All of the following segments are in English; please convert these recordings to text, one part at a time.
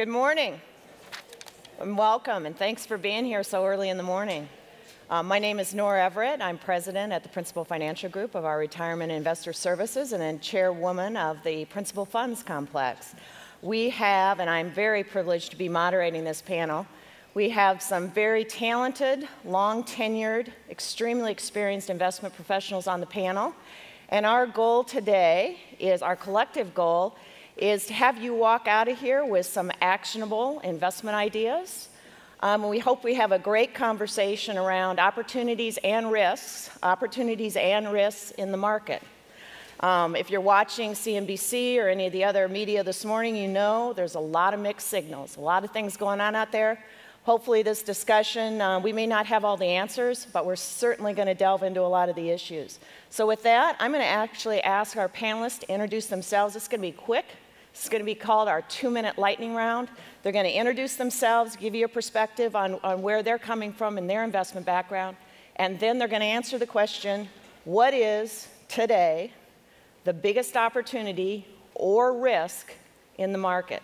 Good morning, and welcome, and thanks for being here so early in the morning. My name is Nora Everett. I'm president at the Principal Financial Group of our Retirement Investor Services and then chairwoman of the Principal Funds Complex. We have, and I'm very privileged to be moderating this panel, we have some very talented, long-tenured, extremely experienced investment professionals on the panel. And our goal today is, our collective goal, is to have you walk out of here with some actionable investment ideas. We hope we have a great conversation around opportunities and risks in the market. If you're watching CNBC or any of the other media this morning, you know there's a lot of mixed signals, a lot of things going on out there. Hopefully this discussion, we may not have all the answers, but we're certainly going to delve into a lot of the issues. So with that, I'm going to actually ask our panelists to introduce themselves. It's going to be quick. It's going to be called our 2-minute lightning round. They're going to introduce themselves, give you a perspective on where they're coming from in their investment background, and then they're going to answer the question, what is today the biggest opportunity or risk in the market?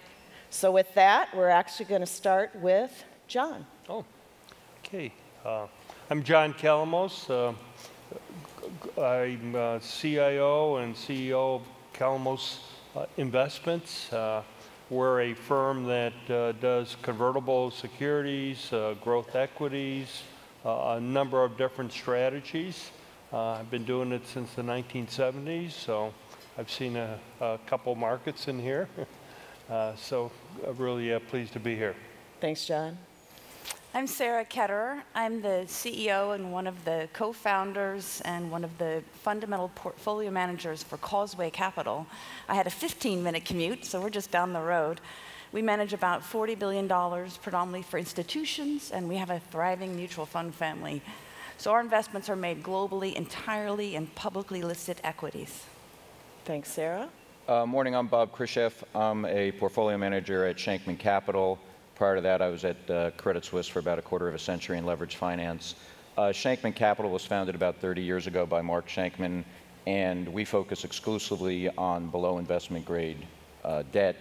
So with that, we're actually going to start with John. Oh, okay. I'm John Calamos. I'm CIO and CEO of Calamos Investments. We're a firm that does convertible securities, growth equities, a number of different strategies. I've been doing it since the 1970s, so I've seen a couple markets in here. So I'm really pleased to be here. Thanks, John. I'm Sarah Ketterer. I'm the CEO and one of the co-founders and one of the fundamental portfolio managers for Causeway Capital. I had a 15-minute commute, so we're just down the road. We manage about $40 billion predominantly for institutions, and we have a thriving mutual fund family. So our investments are made globally, entirely in publicly listed equities. Thanks, Sarah. Morning, I'm Bob Khrushchev. I'm a portfolio manager at Shankman Capital. Prior to that, I was at Credit Suisse for about a quarter of a century in leveraged finance. Shankman Capital was founded about 30 years ago by Mark Shankman, and we focus exclusively on below investment grade debt,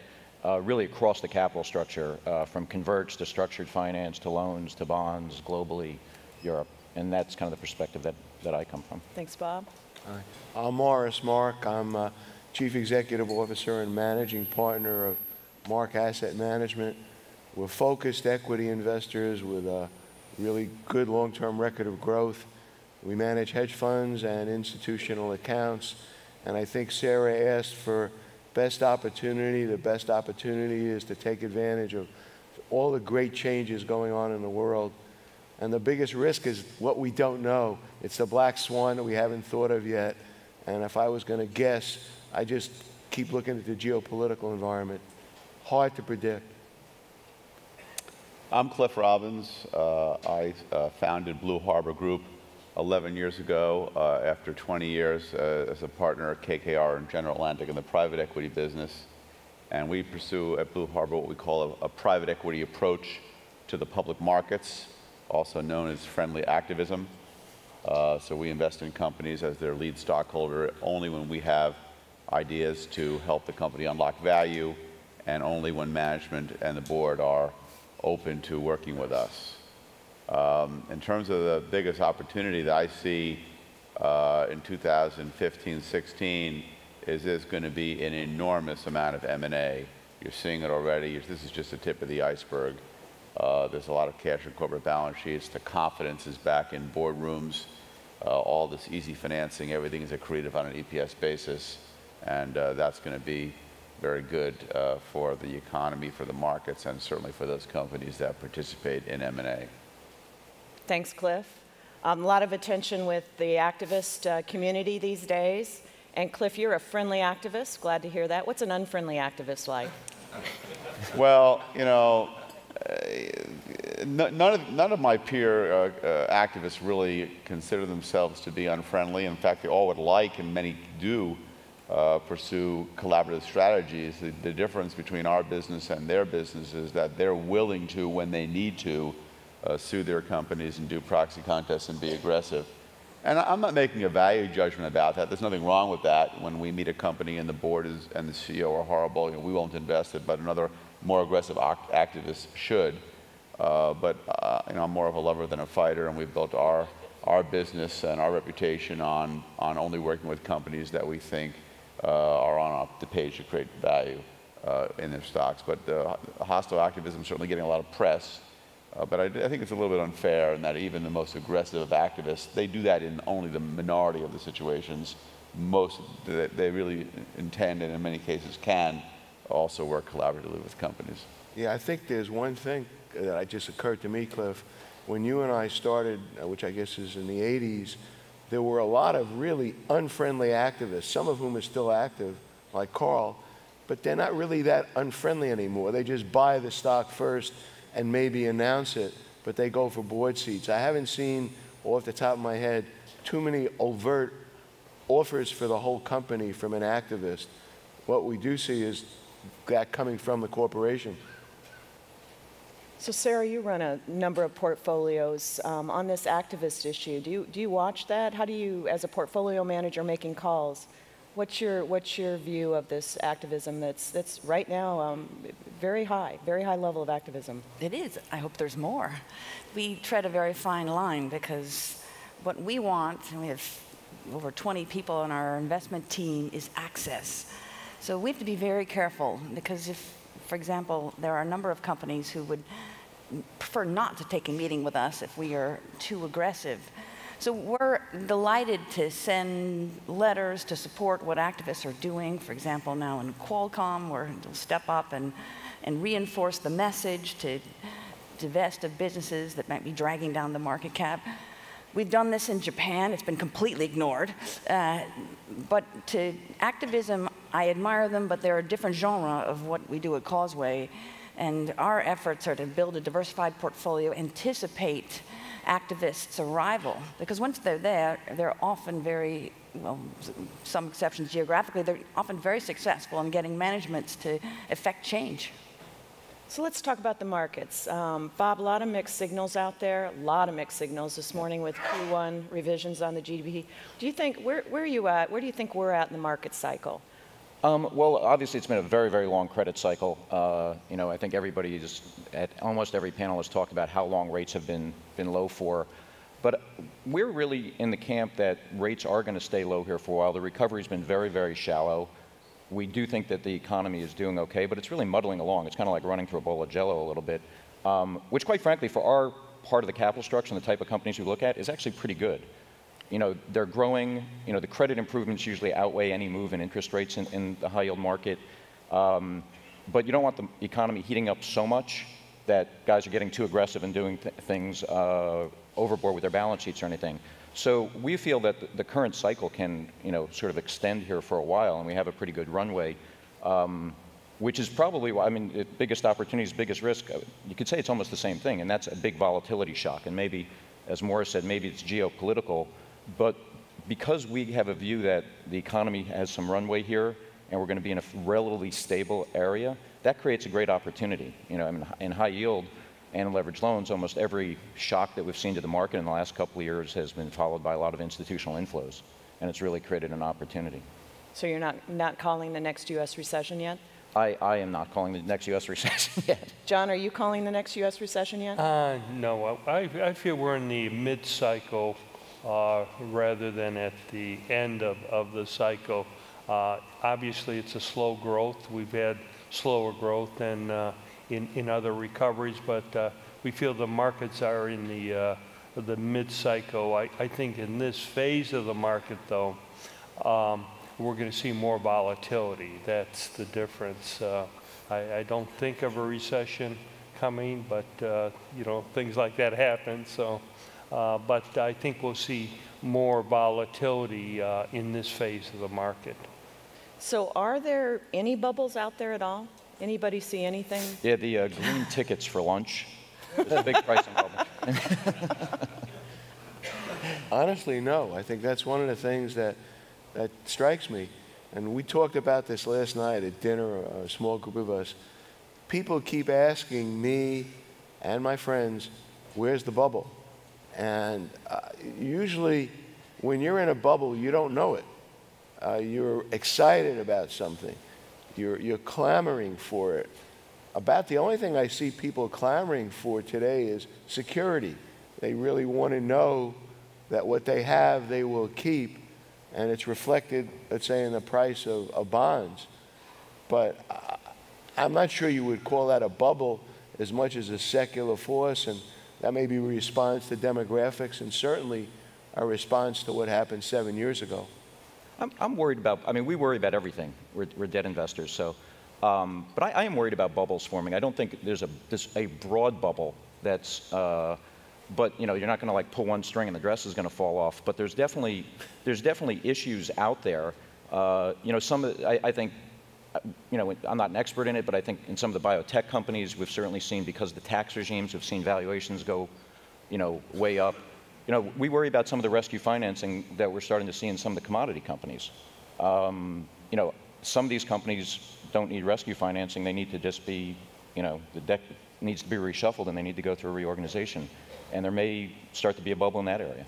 really across the capital structure, from converts to structured finance to loans to bonds globally, Europe. And that's kind of the perspective that I come from. Thanks, Bob. Hi. I'm Morris Mark. I'm Chief Executive Officer and Managing Partner of Mark Asset Management. We're focused equity investors with a really good long-term record of growth. We manage hedge funds and institutional accounts. And I think Sarah asked for best opportunity. The best opportunity is to take advantage of all the great changes going on in the world. And the biggest risk is what we don't know. It's the black swan that we haven't thought of yet. And if I was going to guess, I just keep looking at the geopolitical environment. Hard to predict. I'm Cliff Robbins. I founded Blue Harbor Group 11 years ago after 20 years as a partner at KKR and General Atlantic in the private equity business. And we pursue at Blue Harbor what we call a private equity approach to the public markets, also known as friendly activism. So we invest in companies as their lead stockholder only when we have ideas to help the company unlock value, and only when management and the board are open to working with us. In terms of the biggest opportunity that I see in 2015-16 is there's going to be an enormous amount of M&A. You're seeing it already. This is just the tip of the iceberg. There's a lot of cash in corporate balance sheets. The confidence is back in boardrooms. All this easy financing, everything is accretive on an EPS basis, and that's going to be very good for the economy, for the markets, and certainly for those companies that participate in M&A. Thanks, Cliff. A lot of attention with the activist community these days. And Cliff, you're a friendly activist. Glad to hear that. What's an unfriendly activist like? Well, you know, none of my peer activists really consider themselves to be unfriendly. In fact, they all would like, and many do, pursue collaborative strategies. The difference between our business and their business is that they're willing to, when they need to, sue their companies and do proxy contests and be aggressive. And I'm not making a value judgment about that. There's nothing wrong with that. When we meet a company and the board and the CEO are horrible, we won't invest it, but another more aggressive activists should. But I'm more of a lover than a fighter, and we've built our business and our reputation on only working with companies that we think are on the page to create value in their stocks. But hostile activism is certainly getting a lot of press. But I think it's a little bit unfair in that even the most aggressive of activists, they do that in only the minority of the situations. They really intend, and in many cases can, also work collaboratively with companies. Yeah, I think there's one thing that just occurred to me, Cliff. When you and I started, which I guess is in the 80s, there were a lot of really unfriendly activists, some of whom are still active, like Carl, but they're not really that unfriendly anymore. They just buy the stock first and maybe announce it, but they go for board seats. I haven't seen, off the top of my head, too many overt offers for the whole company from an activist. What we do see is that coming from the corporation. So Sarah, you run a number of portfolios on this activist issue. Do you watch that? How do you, as a portfolio manager making calls, what's your view of this activism that's right now very high level of activism? It is. I hope there's more. We tread a very fine line because what we want, and we have over 20 people on our investment team, is access. So we have to be very careful because if, for example, there are a number of companies who would prefer not to take a meeting with us if we are too aggressive. So we're delighted to send letters to support what activists are doing. For example, now in Qualcomm, we'll step up and reinforce the message to divest of businesses that might be dragging down the market cap. We've done this in Japan. It's been completely ignored. But to activism, I admire them, but they're a different genre of what we do at Causeway. And our efforts are to build a diversified portfolio, anticipate activists' arrival. Because once they're there, they're often very, well, some exceptions geographically, they're often very successful in getting managements to effect change. So let's talk about the markets. Bob, a lot of mixed signals out there, a lot of mixed signals this morning with Q1 revisions on the GDP. Do you think, where are you at? Where do you think we're at in the market cycle? Well, obviously it's been a very, very long credit cycle. I think everybody almost every panel has talked about how long rates have been low for. But we're really in the camp that rates are going to stay low here for a while. The recovery's been very, very shallow. We do think that the economy is doing okay, but it's really muddling along. It's kind of like running through a bowl of Jell-O a little bit, which quite frankly, for our part of the capital structure and the type of companies we look at, is actually pretty good. They're growing. The credit improvements usually outweigh any move in interest rates in the high yield market. But you don't want the economy heating up so much that guys are getting too aggressive and doing things overboard with their balance sheets or anything. So we feel that the current cycle can, sort of extend here for a while, and we have a pretty good runway, which is probably why, the biggest opportunities, biggest risk, you could say it's almost the same thing, and that's a big volatility shock. And maybe, as Morris said, maybe it's geopolitical, but because we have a view that the economy has some runway here, and we're going to be in a relatively stable area, that creates a great opportunity. In high yield and leveraged loans, almost every shock that we've seen to the market in the last couple of years has been followed by a lot of institutional inflows, and it's really created an opportunity. So you're not calling the next U.S. recession yet? I am not calling the next U.S. recession yet. John, are you calling the next U.S. recession yet? No, I feel we're in the mid-cycle rather than at the end of the cycle. Obviously, it's a slow growth. We've had slower growth than in other recoveries, but we feel the markets are in the mid-cycle. I think in this phase of the market, though, we're going to see more volatility. That's the difference. I don't think of a recession coming, but things like that happen. So, but I think we'll see more volatility in this phase of the market. So are there any bubbles out there at all? Anybody see anything? Yeah, the green tickets for lunch. There's a big pricing bubble. Honestly, no. I think that's one of the things that strikes me. And we talked about this last night at dinner, a small group of us. People keep asking me and my friends, where's the bubble? And usually when you're in a bubble, you don't know it. You're excited about something. You're clamoring for it. about the only thing I see people clamoring for today is security. They really want to know that what they have, they will keep, and it's reflected, let's say, in the price of bonds. But I'm not sure you would call that a bubble as much as a secular force, and that may be a response to demographics and certainly a response to what happened 7 years ago. I'm worried about, I mean, we worry about everything. We're debt investors, so. But I am worried about bubbles forming. I don't think there's a broad bubble that's, but you know, you're not going to like pull one string and the dress is going to fall off. But there's definitely issues out there. You know, I think, you know, I'm not an expert in it, but I think in some of the biotech companies, we've certainly seen, because of the tax regimes, we've seen valuations go, you know, way up. You know, we worry about some of the rescue financing that we're starting to see in some of the commodity companies. You know, some of these companies don't need rescue financing. They need to just be, you know, the deck needs to be reshuffled and they need to go through a reorganization. And there may start to be a bubble in that area.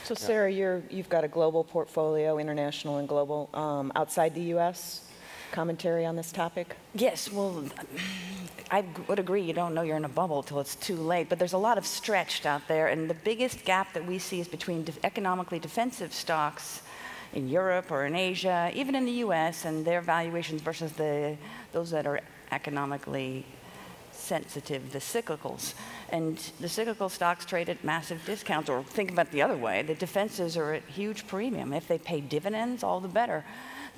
So Sarah, you've got a global portfolio, international and global, outside the U.S. Commentary on this topic? Yes, well, I would agree you don't know you're in a bubble till it's too late, but there's a lot of stretched out there, and the biggest gap that we see is between economically defensive stocks in Europe or in Asia, even in the US, and their valuations versus those that are economically sensitive, the cyclicals. And the cyclical stocks trade at massive discounts, or think about it the other way, the defenses are at huge premium. If they pay dividends, all the better.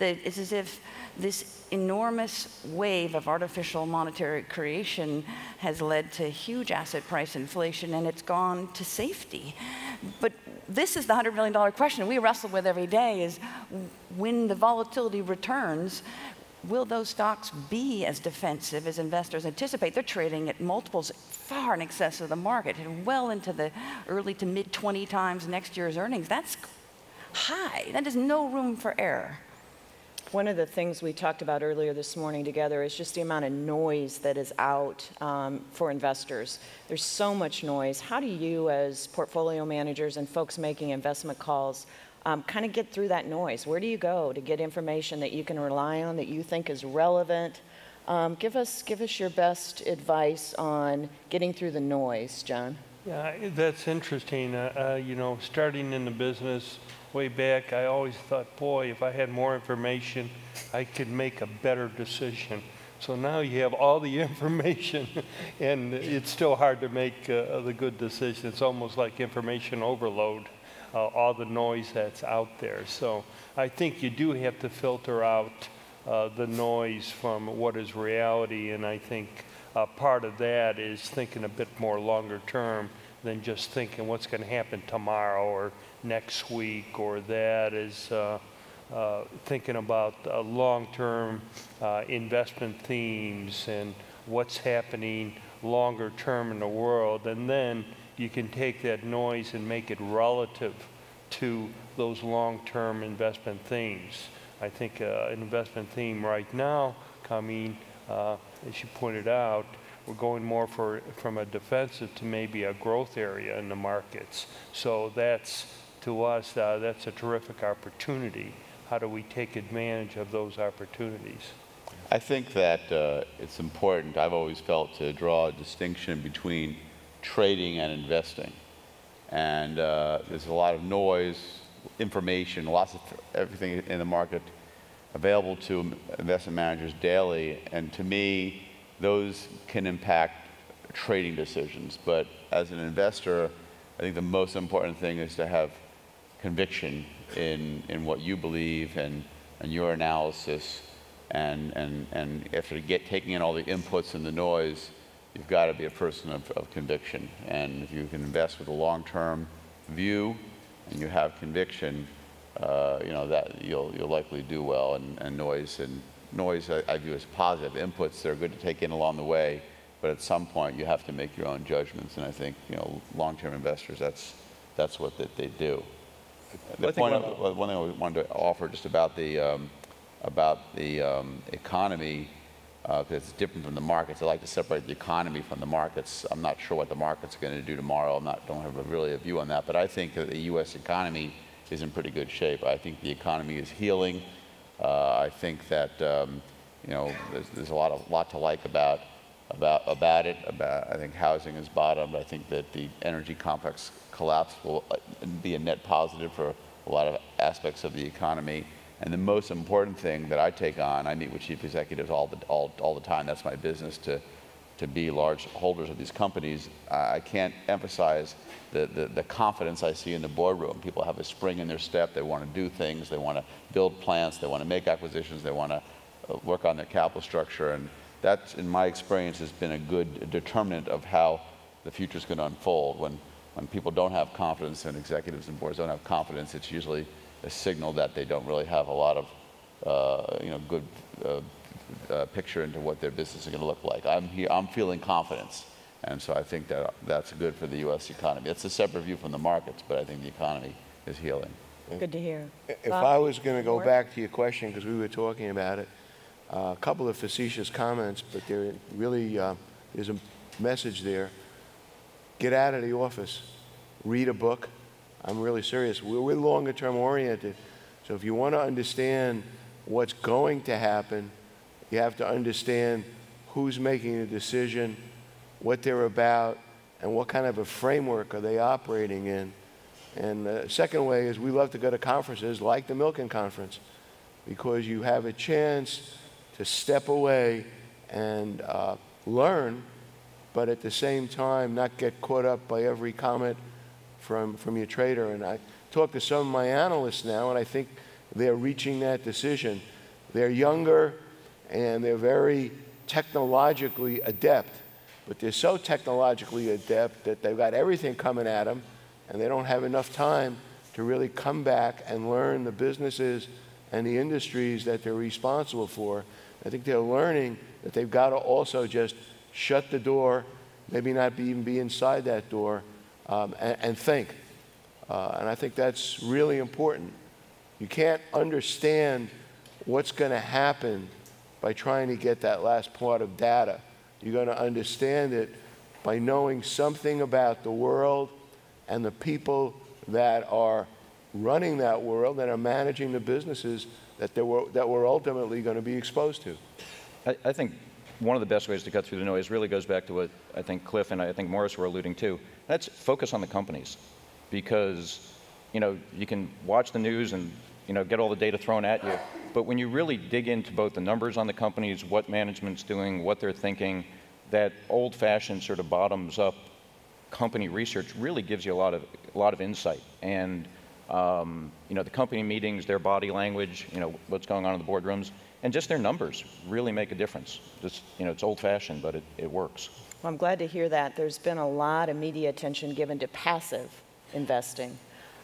It's as if this enormous wave of artificial monetary creation has led to huge asset price inflation, and it's gone to safety. But this is the $100 million question we wrestle with every day, is when the volatility returns, will those stocks be as defensive as investors anticipate? They're trading at multiples far in excess of the market and well into the early to mid 20 times next year's earnings. That's high. That is no room for error. One of the things we talked about earlier this morning together is just the amount of noise that is out for investors. There's so much noise. How do you, as portfolio managers and folks making investment calls, kind of get through that noise? Where do you go to get information that you can rely on, that you think is relevant? Give us your best advice on getting through the noise, John. Yeah, that's interesting. You know, starting in the business way back, I always thought, boy, if I had more information, I could make a better decision. So now you have all the information, and it's still hard to make the good decision. It's almost like information overload, all the noise that's out there. So I think you do have to filter out the noise from what is reality, and I think part of that is thinking a bit more longer term than just thinking what's going to happen tomorrow or next week, or that is thinking about long-term investment themes and what's happening longer term in the world, and then you can take that noise and make it relative to those long-term investment themes. I think an investment theme right now coming, as you pointed out, we're going more from a defensive to maybe a growth area in the markets. So that's, to us, that's a terrific opportunity. How do we take advantage of those opportunities? I think that it's important, I've always felt, to draw a distinction between trading and investing. And there's a lot of noise, information, lots of everything in the market available to investment managers daily. And to me, those can impact trading decisions. But as an investor, I think the most important thing is to have conviction in what you believe and your analysis. And after taking in all the inputs and the noise, you've got to be a person of conviction. And if you can invest with a long-term view and you have conviction, you know, that you'll likely do well. And noise I view as positive. Inputs, they're good to take in along the way, but at some point you have to make your own judgments. And I think, you know, long-term investors, that's what they do. One thing I wanted to offer just about the economy, because it's different from the markets. I like to separate the economy from the markets. I'm not sure what the market's going to do tomorrow. Don't have really a view on that. But I think that the U.S. economy is in pretty good shape. I think the economy is healing. I think that You know, there's a lot to like about it. I think housing is bottomed. I think that the energy complex collapse will be a net positive for a lot of aspects of the economy. And the most important thing that I take on, I meet with chief executives all the time. That's my business, to be large holders of these companies. I can't emphasize the confidence I see in the boardroom. People have a spring in their step. They want to do things. They want to build plants. They want to make acquisitions. They want to work on their capital structure. And that, in my experience, has been a good determinant of how the future is going to unfold. When people don't have confidence, and executives and boards don't have confidence, it's usually a signal that they don't really have a lot of good picture into what their business is going to look like. I'm feeling confidence, and so I think that that's good for the U.S. economy. It's a separate view from the markets, but I think the economy is healing. Good to hear. If I was going to go back to your question, because we were talking about it, a couple of facetious comments, but there really is a message there. Get out of the office. Read a book. I'm really serious. We're longer term oriented. So if you want to understand what's going to happen, you have to understand who's making the decision, what they're about, and what kind of a framework are they operating in. And the second way is we love to go to conferences like the Milken Conference, because you have a chance to step away and learn, but at the same time not get caught up by every comment from your trader. And I talk to some of my analysts now, and I think they're reaching that decision. They're younger, and they're very technologically adept, but they're so technologically adept that they've got everything coming at them, and they don't have enough time to really come back and learn the businesses and the industries that they're responsible for. I think they're learning that they've got to also just shut the door, maybe not even be inside that door, and think. And I think that's really important. You can't understand what's going to happen by trying to get that last part of data. You're going to understand it by knowing something about the world and the people that are running that world, that are managing the businesses that we're ultimately going to be exposed to. I think one of the best ways to cut through the noise really goes back to what I think Cliff and I think Morris were alluding to. That's focus on the companies, because you can watch the news and get all the data thrown at you, but when you really dig into both the numbers on the companies, what management's doing, what they're thinking, that old-fashioned sort of bottoms-up company research really gives you a lot of insight. And the company meetings, their body language, what's going on in the boardrooms, and just their numbers really make a difference. Just, it's old-fashioned, but it works. Well, I'm glad to hear that. There's been a lot of media attention given to passive investing.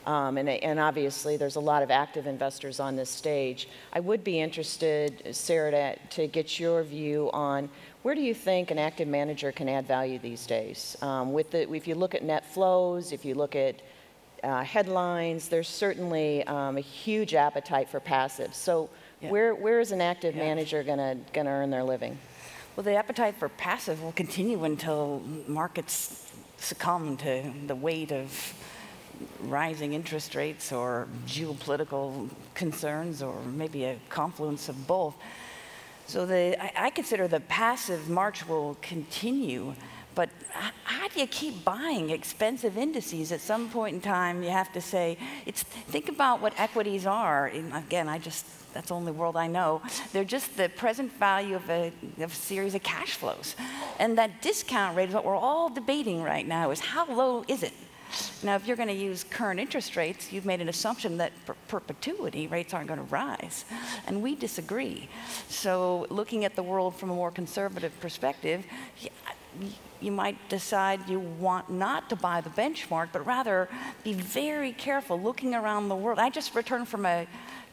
And obviously, there's a lot of active investors on this stage. I would be interested, Sarah, to get your view on where do you think an active manager can add value these days? If you look at net flows, if you look at headlines, there's certainly a huge appetite for passive. So where is an active manager going to earn their living? Well, the appetite for passive will continue until markets succumb to the weight of rising interest rates or geopolitical concerns, or maybe a confluence of both. So I consider the passive march will continue, but how do you keep buying expensive indices? At some point in time, you have to say, think about what equities are. And again, that's the only world I know. They're just the present value of a series of cash flows. And that discount rate is what we're all debating right now, is how low is it? Now, if you're going to use current interest rates, you've made an assumption that perpetuity rates aren't going to rise. And we disagree. So looking at the world from a more conservative perspective, you might decide you want not to buy the benchmark, but rather be very careful looking around the world. I just returned from a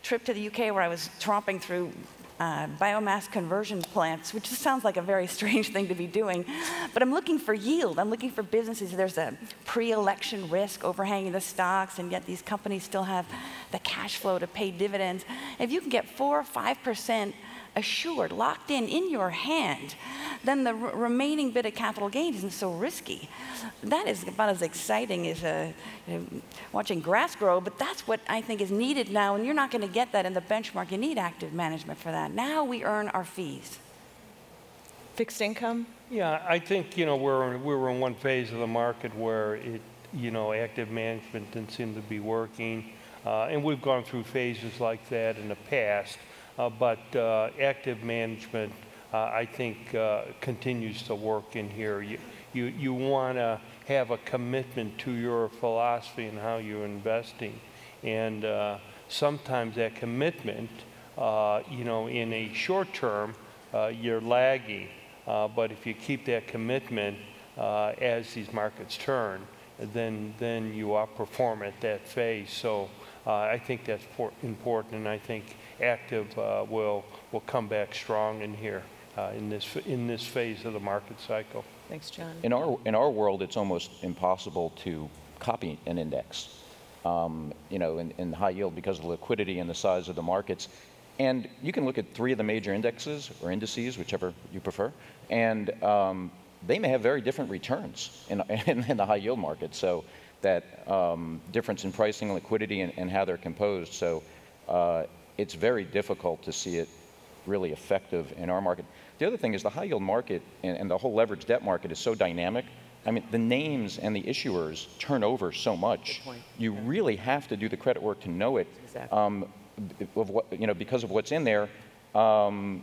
trip to the UK where I was tromping through biomass conversion plants, which just sounds like a very strange thing to be doing. But I'm looking for yield. I'm looking for businesses. There's a pre-election risk overhanging the stocks, and yet these companies still have the cash flow to pay dividends. If you can get 4 or 5% assured, locked in your hand, then the remaining bit of capital gain isn't so risky. That is about as exciting as watching grass grow, but that's what I think is needed now, and you're not going to get that in the benchmark. You need active management for that. Now we earn our fees. Fixed income? Yeah, I think, we were in one phase of the market where active management didn't seem to be working. And we've gone through phases like that in the past. But active management, I think, continues to work in here. You want to have a commitment to your philosophy and how you're investing. And sometimes that commitment, in a short term, you're lagging. But if you keep that commitment as these markets turn, then you outperform at that phase. So I think that's important, and I think active will come back strong in here in this phase of the market cycle. Thanks, John. In our world, it's almost impossible to copy an index, in high yield because of the liquidity and the size of the markets. And you can look at 3 of the major indexes or indices, whichever you prefer, and they may have very different returns in the high yield market. So that difference in pricing and liquidity and how they're composed. So it's very difficult to see it really effective in our market. The other thing is the high yield market and the whole leveraged debt market is so dynamic. I mean, the names and the issuers turn over so much. You really have to do the credit work to know it. Exactly. Because of what's in there, and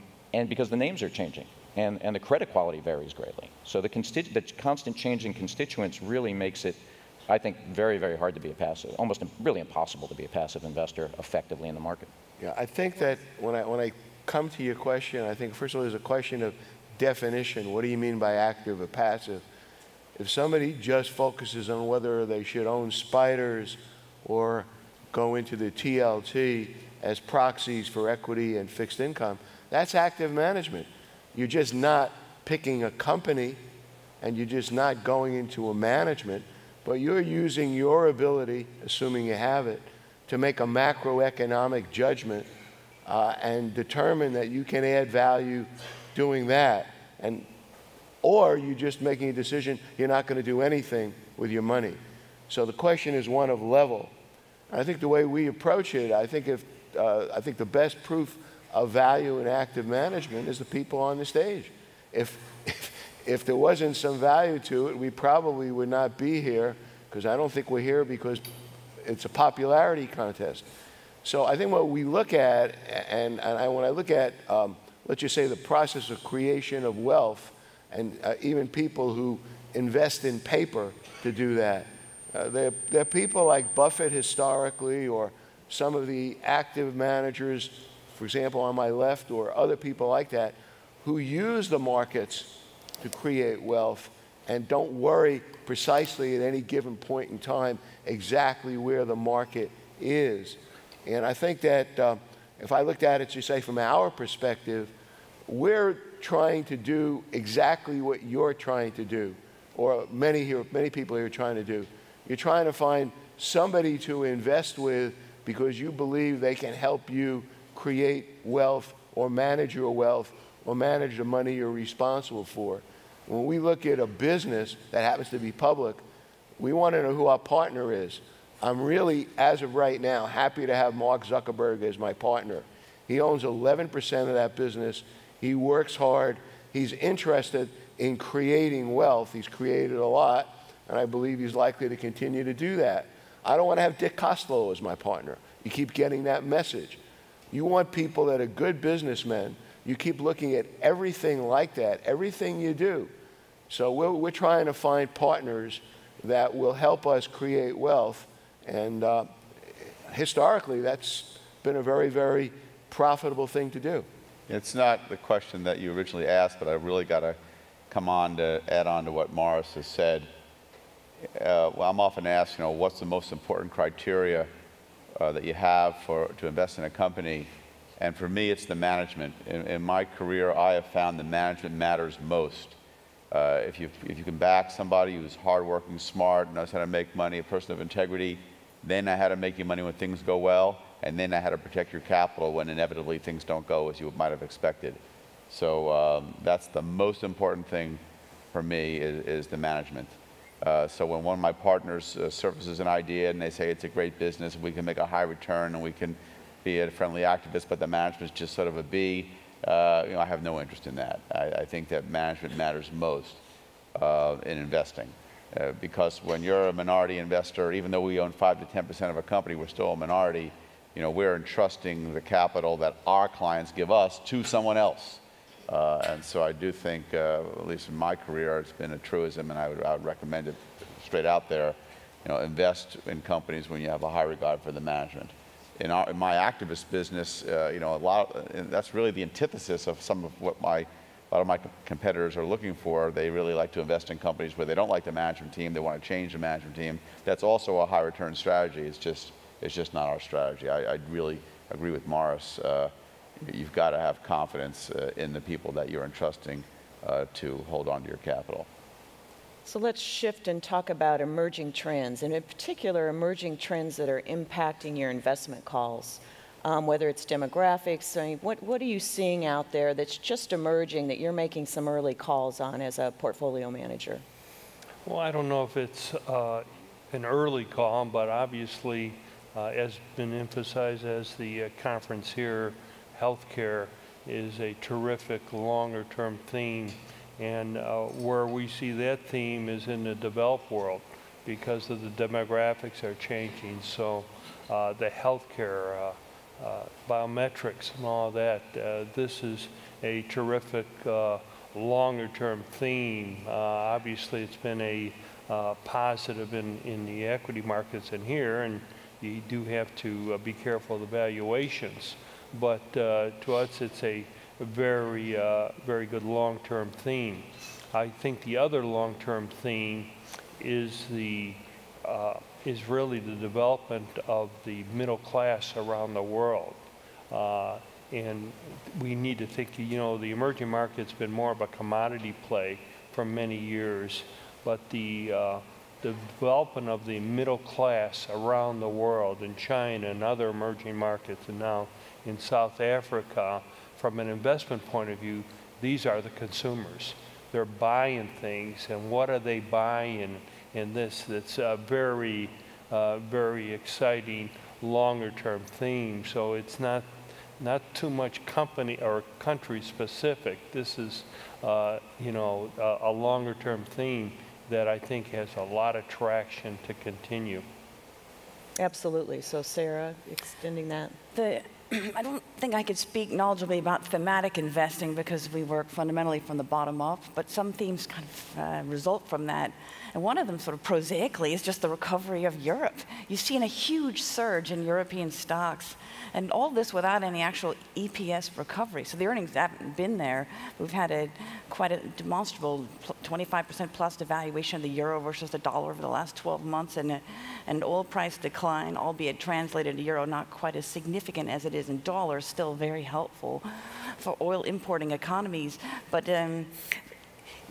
because the names are changing, and the credit quality varies greatly. So the constant change in constituents really makes it, I think, very, very hard to be a passive, almost really impossible to be a passive investor effectively in the market. Yeah, I think that when I come to your question, I think first of all there's a question of definition. What do you mean by active or passive? If somebody just focuses on whether they should own spiders or go into the TLT as proxies for equity and fixed income, that's active management. You're just not picking a company and you're just not going into a management, but you're using your ability, assuming you have it, to make a macroeconomic judgment and determine that you can add value doing that. Or you're just making a decision you're not going to do anything with your money. So the question is one of level. I think the way we approach it, I think the best proof of value in active management is the people on the stage. If there wasn't some value to it, we probably would not be here, because I don't think we're here because it's a popularity contest. So I think what we look at, and when I look at, let's just say, the process of creation of wealth, and even people who invest in paper to do that, there are people like Buffett historically, or some of the active managers, for example, on my left, or other people like that, who use the markets to create wealth and don't worry precisely at any given point in time exactly where the market is. And I think that if I looked at it, you say, from our perspective, we're trying to do exactly what you're trying to do, or many people here are trying to do. You're trying to find somebody to invest with because you believe they can help you create wealth or manage your wealth or manage the money you're responsible for. When we look at a business that happens to be public, we want to know who our partner is. I'm really, as of right now, happy to have Mark Zuckerberg as my partner. He owns 11% of that business. He works hard. He's interested in creating wealth. He's created a lot, and I believe he's likely to continue to do that. I don't want to have Dick Costolo as my partner. You keep getting that message. You want people that are good businessmen. You keep looking at everything like that, everything you do. So we're trying to find partners that will help us create wealth. And historically, that's been a very, very profitable thing to do. It's not the question that you originally asked, but I really got to come on to add on to what Morris has said. Well, I'm often asked, what's the most important criteria that you have to invest in a company? And for me, it's the management. In my career, I have found the management matters most. If you can back somebody who's hardworking, smart, knows how to make money, a person of integrity, they know how to make you money when things go well, and then how to protect your capital when inevitably things don't go as you might have expected. So that's the most important thing for me is the management. So when one of my partners surfaces an idea and they say it's a great business, we can make a high return and we can be a friendly activist, but the management is just sort of a B, I have no interest in that. I think that management matters most in investing. Because when you're a minority investor, even though we own 5 to 10% of a company, we're still a minority. We're entrusting the capital that our clients give us to someone else. And so I do think, at least in my career, it's been a truism, and I would recommend it straight out there. Invest in companies when you have a high regard for the management. In my activist business, that's really the antithesis of some of what a lot of my competitors are looking for. They really like to invest in companies where they don't like the management team. They want to change the management team. That's also a high return strategy. It's just not our strategy. I really agree with Morris. You've got to have confidence in the people that you're entrusting to hold on to your capital. So let's shift and talk about emerging trends, and in particular, emerging trends that are impacting your investment calls, whether it's demographics. I mean, what are you seeing out there that's just emerging that you're making some early calls on as a portfolio manager? Well, I don't know if it's an early call, but obviously, as been emphasized as the conference here, healthcare is a terrific longer-term theme. And where we see that theme is in the developed world because of the demographics are changing. So the healthcare, biometrics and all that, this is a terrific longer-term theme. Obviously, it's been a positive in the equity markets in here, and you do have to be careful of the valuations. But to us, it's a very, very good long-term theme. I think the other long-term theme is really the development of the middle class around the world. And we need to think, the emerging market's been more of a commodity play for many years, but the development of the middle class around the world in China and other emerging markets, and now in South Africa, from an investment point of view, these are the consumers. They're buying things, and what are they buying in this? That's a very, very exciting longer-term theme. So it's not too much company or country specific. This is, a longer-term theme that I think has a lot of traction to continue. Absolutely. So Sarah, extending that. I don't think I could speak knowledgeably about thematic investing because we work fundamentally from the bottom up, but some themes kind of result from that. And one of them, sort of prosaically, is just the recovery of Europe. You've seen a huge surge in European stocks, and all this without any actual EPS recovery. So the earnings haven't been there. We've had quite a demonstrable 25% plus devaluation of the euro versus the dollar over the last 12 months, and an oil price decline, albeit translated to euro, not quite as significant as it is in dollars, still very helpful for oil importing economies. But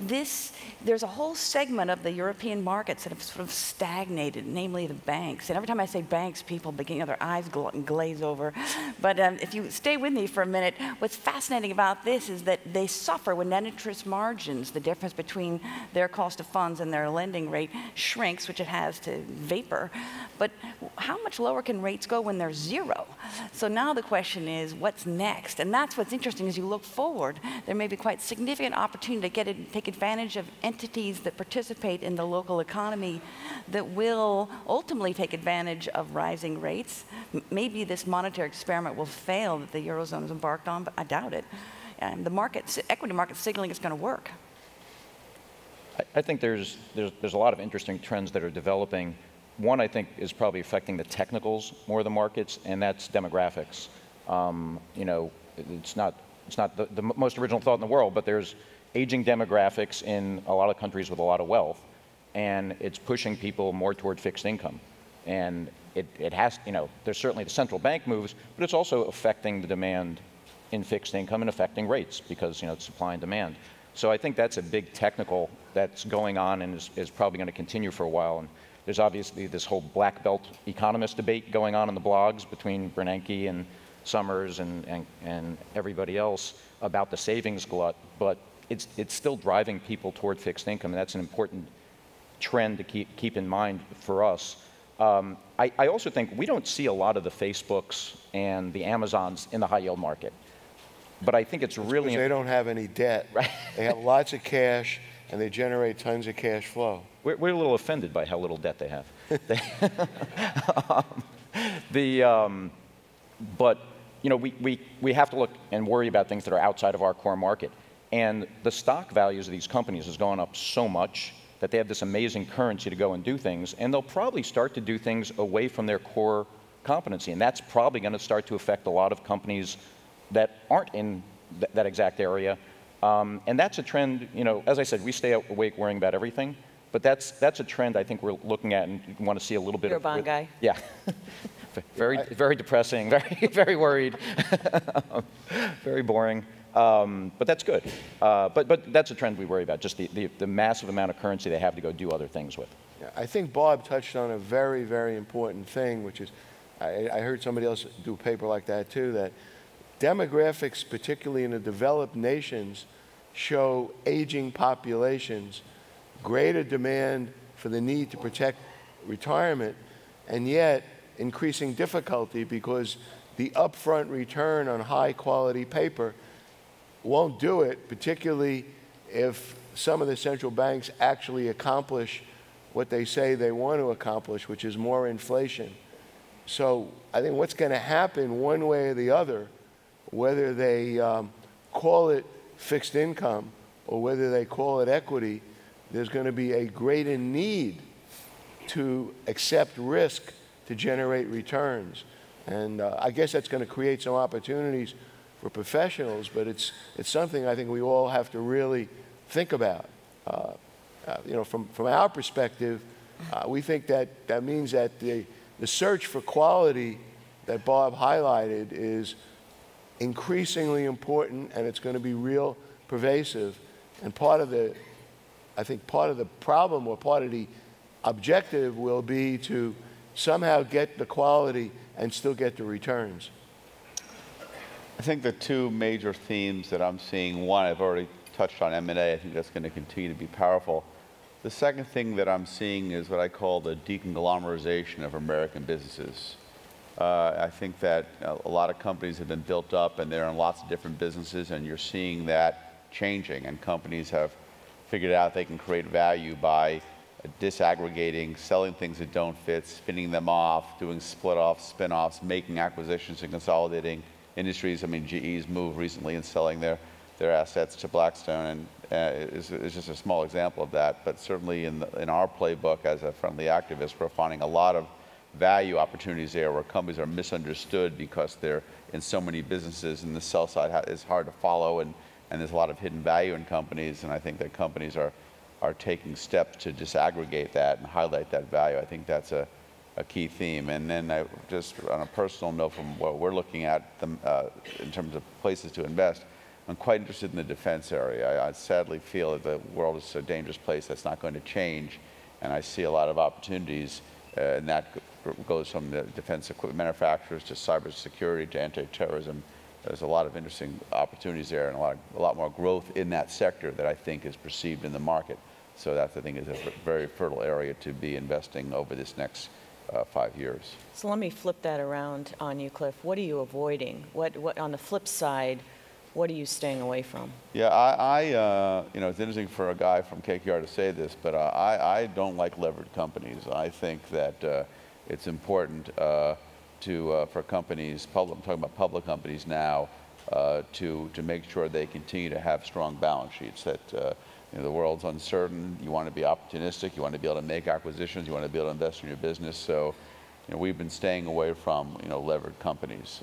there's a whole segment of the European markets that have sort of stagnated, namely the banks. And every time I say banks, people begin, their eyes glaze over. But if you stay with me for a minute, what's fascinating about this is that they suffer when net interest margins, the difference between their cost of funds and their lending rate, shrinks, which it has to vapor. But how much lower can rates go when they're zero? So now the question is, what's next? And that's what's interesting as you look forward. There may be quite significant opportunity to take advantage of entities that participate in the local economy that will ultimately take advantage of rising rates. Maybe this monetary experiment will fail that the Eurozone has embarked on, but I doubt it. The equity market signaling is going to work. I think there's a lot of interesting trends that are developing. One, I think, is probably affecting the technicals more than the markets, and that's demographics. It's not the most original thought in the world, but there's aging demographics in a lot of countries with a lot of wealth, and it's pushing people more toward fixed income. And it has, there's certainly the central bank moves, but it's also affecting the demand in fixed income and affecting rates because, it's supply and demand. So I think that's a big technical that's going on and is probably going to continue for a while. And There's obviously this whole black belt economist debate going on in the blogs between Bernanke and Summers and everybody else about the savings glut, but it's still driving people toward fixed income, and that's an important trend to keep in mind for us. I also think we don't see a lot of the Facebooks and the Amazons in the high yield market, but I think it's really... Because they don't have any debt. Right. They have lots of cash, and they generate tons of cash flow. We're a little offended by how little debt they have. But you know, we have to look and worry about things that are outside of our core market. And the stock values of these companies has gone up so much that they have this amazing currency to go and do things, and they'll probably start to do things away from their core competency, and that's probably going to start to affect a lot of companies that aren't in that exact area. And that's a trend, you know, as I said, we stay awake worrying about everything, but that's a trend I think we're looking at and want to see a little bit You're of... a bond guy. Yeah. Very depressing, very worried, very boring. But that's good. But that's a trend we worry about, just the massive amount of currency they have to go do other things with. Yeah, I think Bob touched on a very, very important thing, which is, I heard somebody else do a paper like that too, that demographics, particularly in the developed nations, show aging populations, greater demand for the need to protect retirement, and yet increasing difficulty because the upfront return on high quality paper won't do it, particularly if some of the central banks actually accomplish what they say they want to accomplish, which is more inflation. So I think what's going to happen one way or the other, whether they call it fixed income or whether they call it equity, there's going to be a greater need to accept risk to generate returns. And I guess that's going to create some opportunities for professionals, but it's something I think we all have to really think about. You know, from our perspective, we think that means that the search for quality that Bob highlighted is increasingly important, and it's going to be real pervasive. And I think part of the problem or part of the objective will be to somehow get the quality and still get the returns. I think the two major themes that I'm seeing, one, I've already touched on M&A. I think that's going to continue to be powerful. The second thing that I'm seeing is what I call the deconglomerization of American businesses. I think that a lot of companies have been built up and they're in lots of different businesses, and you're seeing that changing, and companies have figured out they can create value by disaggregating, selling things that don't fit, spinning them off, doing split-offs, spin-offs, making acquisitions and consolidating industries. I mean, GE's move recently in selling their assets to Blackstone, and is just a small example of that. But certainly in our playbook as a friendly activist, we're finding a lot of value opportunities there where companies are misunderstood because they're in so many businesses, and the sell side is hard to follow, and there's a lot of hidden value in companies. And I think that companies are taking steps to disaggregate that and highlight that value. I think that's a key theme. And then just on a personal note, from what we're looking at in terms of places to invest, I'm quite interested in the defense area. I sadly feel that the world is a dangerous place that's not going to change, and I see a lot of opportunities, and that goes from the defense equipment manufacturers to cybersecurity to anti-terrorism. There's a lot of interesting opportunities there, and a lot more growth in that sector that I think is perceived in the market. So that, I think, is a very fertile area to be investing over this next 5 years. So let me flip that around on you, Cliff. What are you avoiding? What on the flip side, what are you staying away from? Yeah, you know, it's interesting for a guy from KKR to say this, but I don't like levered companies. I think that it's important for companies, I'm talking about public companies now, to make sure they continue to have strong balance sheets. That you know, the world's uncertain. You want to be opportunistic. You want to be able to make acquisitions. You want to be able to invest in your business. So, you know, we've been staying away from, you know, levered companies.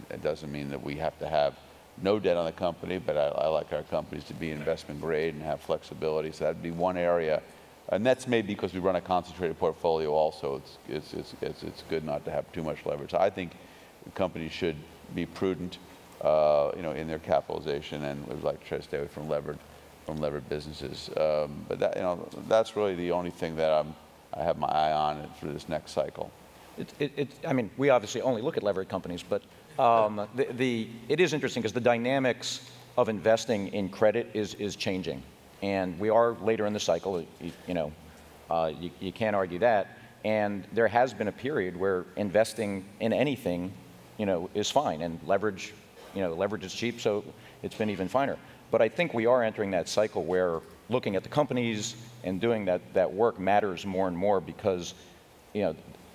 It doesn't mean that we have to have no debt on the company, but I like our companies to be investment grade and have flexibility. So that'd be one area. And that's maybe because we run a concentrated portfolio also. It's good not to have too much leverage. I think companies should be prudent, you know, in their capitalization, and we'd like to try to stay away from levered businesses. But that, you know, that's really the only thing that I have my eye on it through this next cycle. I mean, we obviously only look at levered companies, but it is interesting because the dynamics of investing in credit is changing. And we are later in the cycle, you can't argue that. And there has been a period where investing in anything, is fine, and leverage is cheap, so it's been even finer. But I think we are entering that cycle where looking at the companies and doing that work matters more and more because,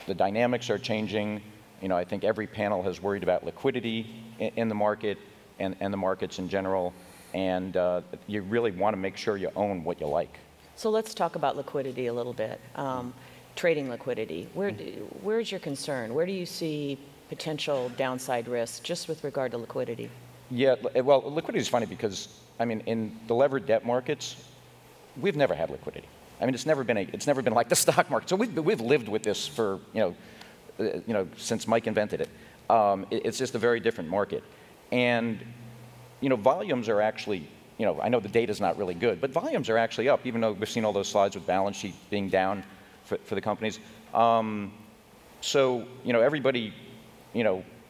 the dynamics are changing. I think every panel has worried about liquidity in the market and the markets in general, and you really want to make sure you own what you like. So let's talk about liquidity a little bit. Trading liquidity. Where's your concern? Where do you see potential downside risks just with regard to liquidity? Yeah, well, liquidity is funny because, I mean, in the levered debt markets, we've never had liquidity. I mean, it's never been like the stock market. So we've lived with this for, since Mike invented it. It's just a very different market. And, volumes are actually, I know the data's not really good, but volumes are actually up, even though we've seen all those slides with balance sheet being down for the companies. So, everybody,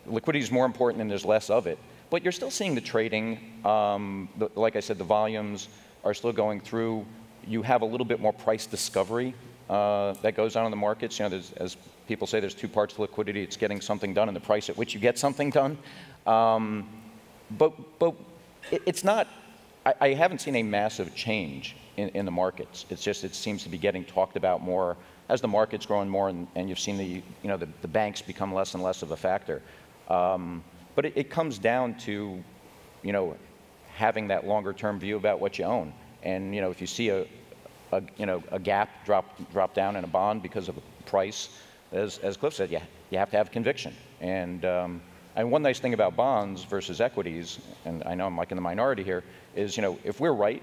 liquidity is more important and there's less of it. But you're still seeing the trading. Like I said, the volumes are still going through. You have a little bit more price discovery that goes on in the markets. As people say, there's two parts to liquidity. It's getting something done and the price at which you get something done. But it's not, I haven't seen a massive change in the markets. It's just, it seems to be getting talked about more as the market's growing more and you've seen the banks become less and less of a factor. But it comes down to, having that longer term view about what you own. And, if you see a gap drop down in a bond because of a price, as Cliff said, you have to have conviction. And one nice thing about bonds versus equities, and I know I'm like in the minority here, is, if we're right,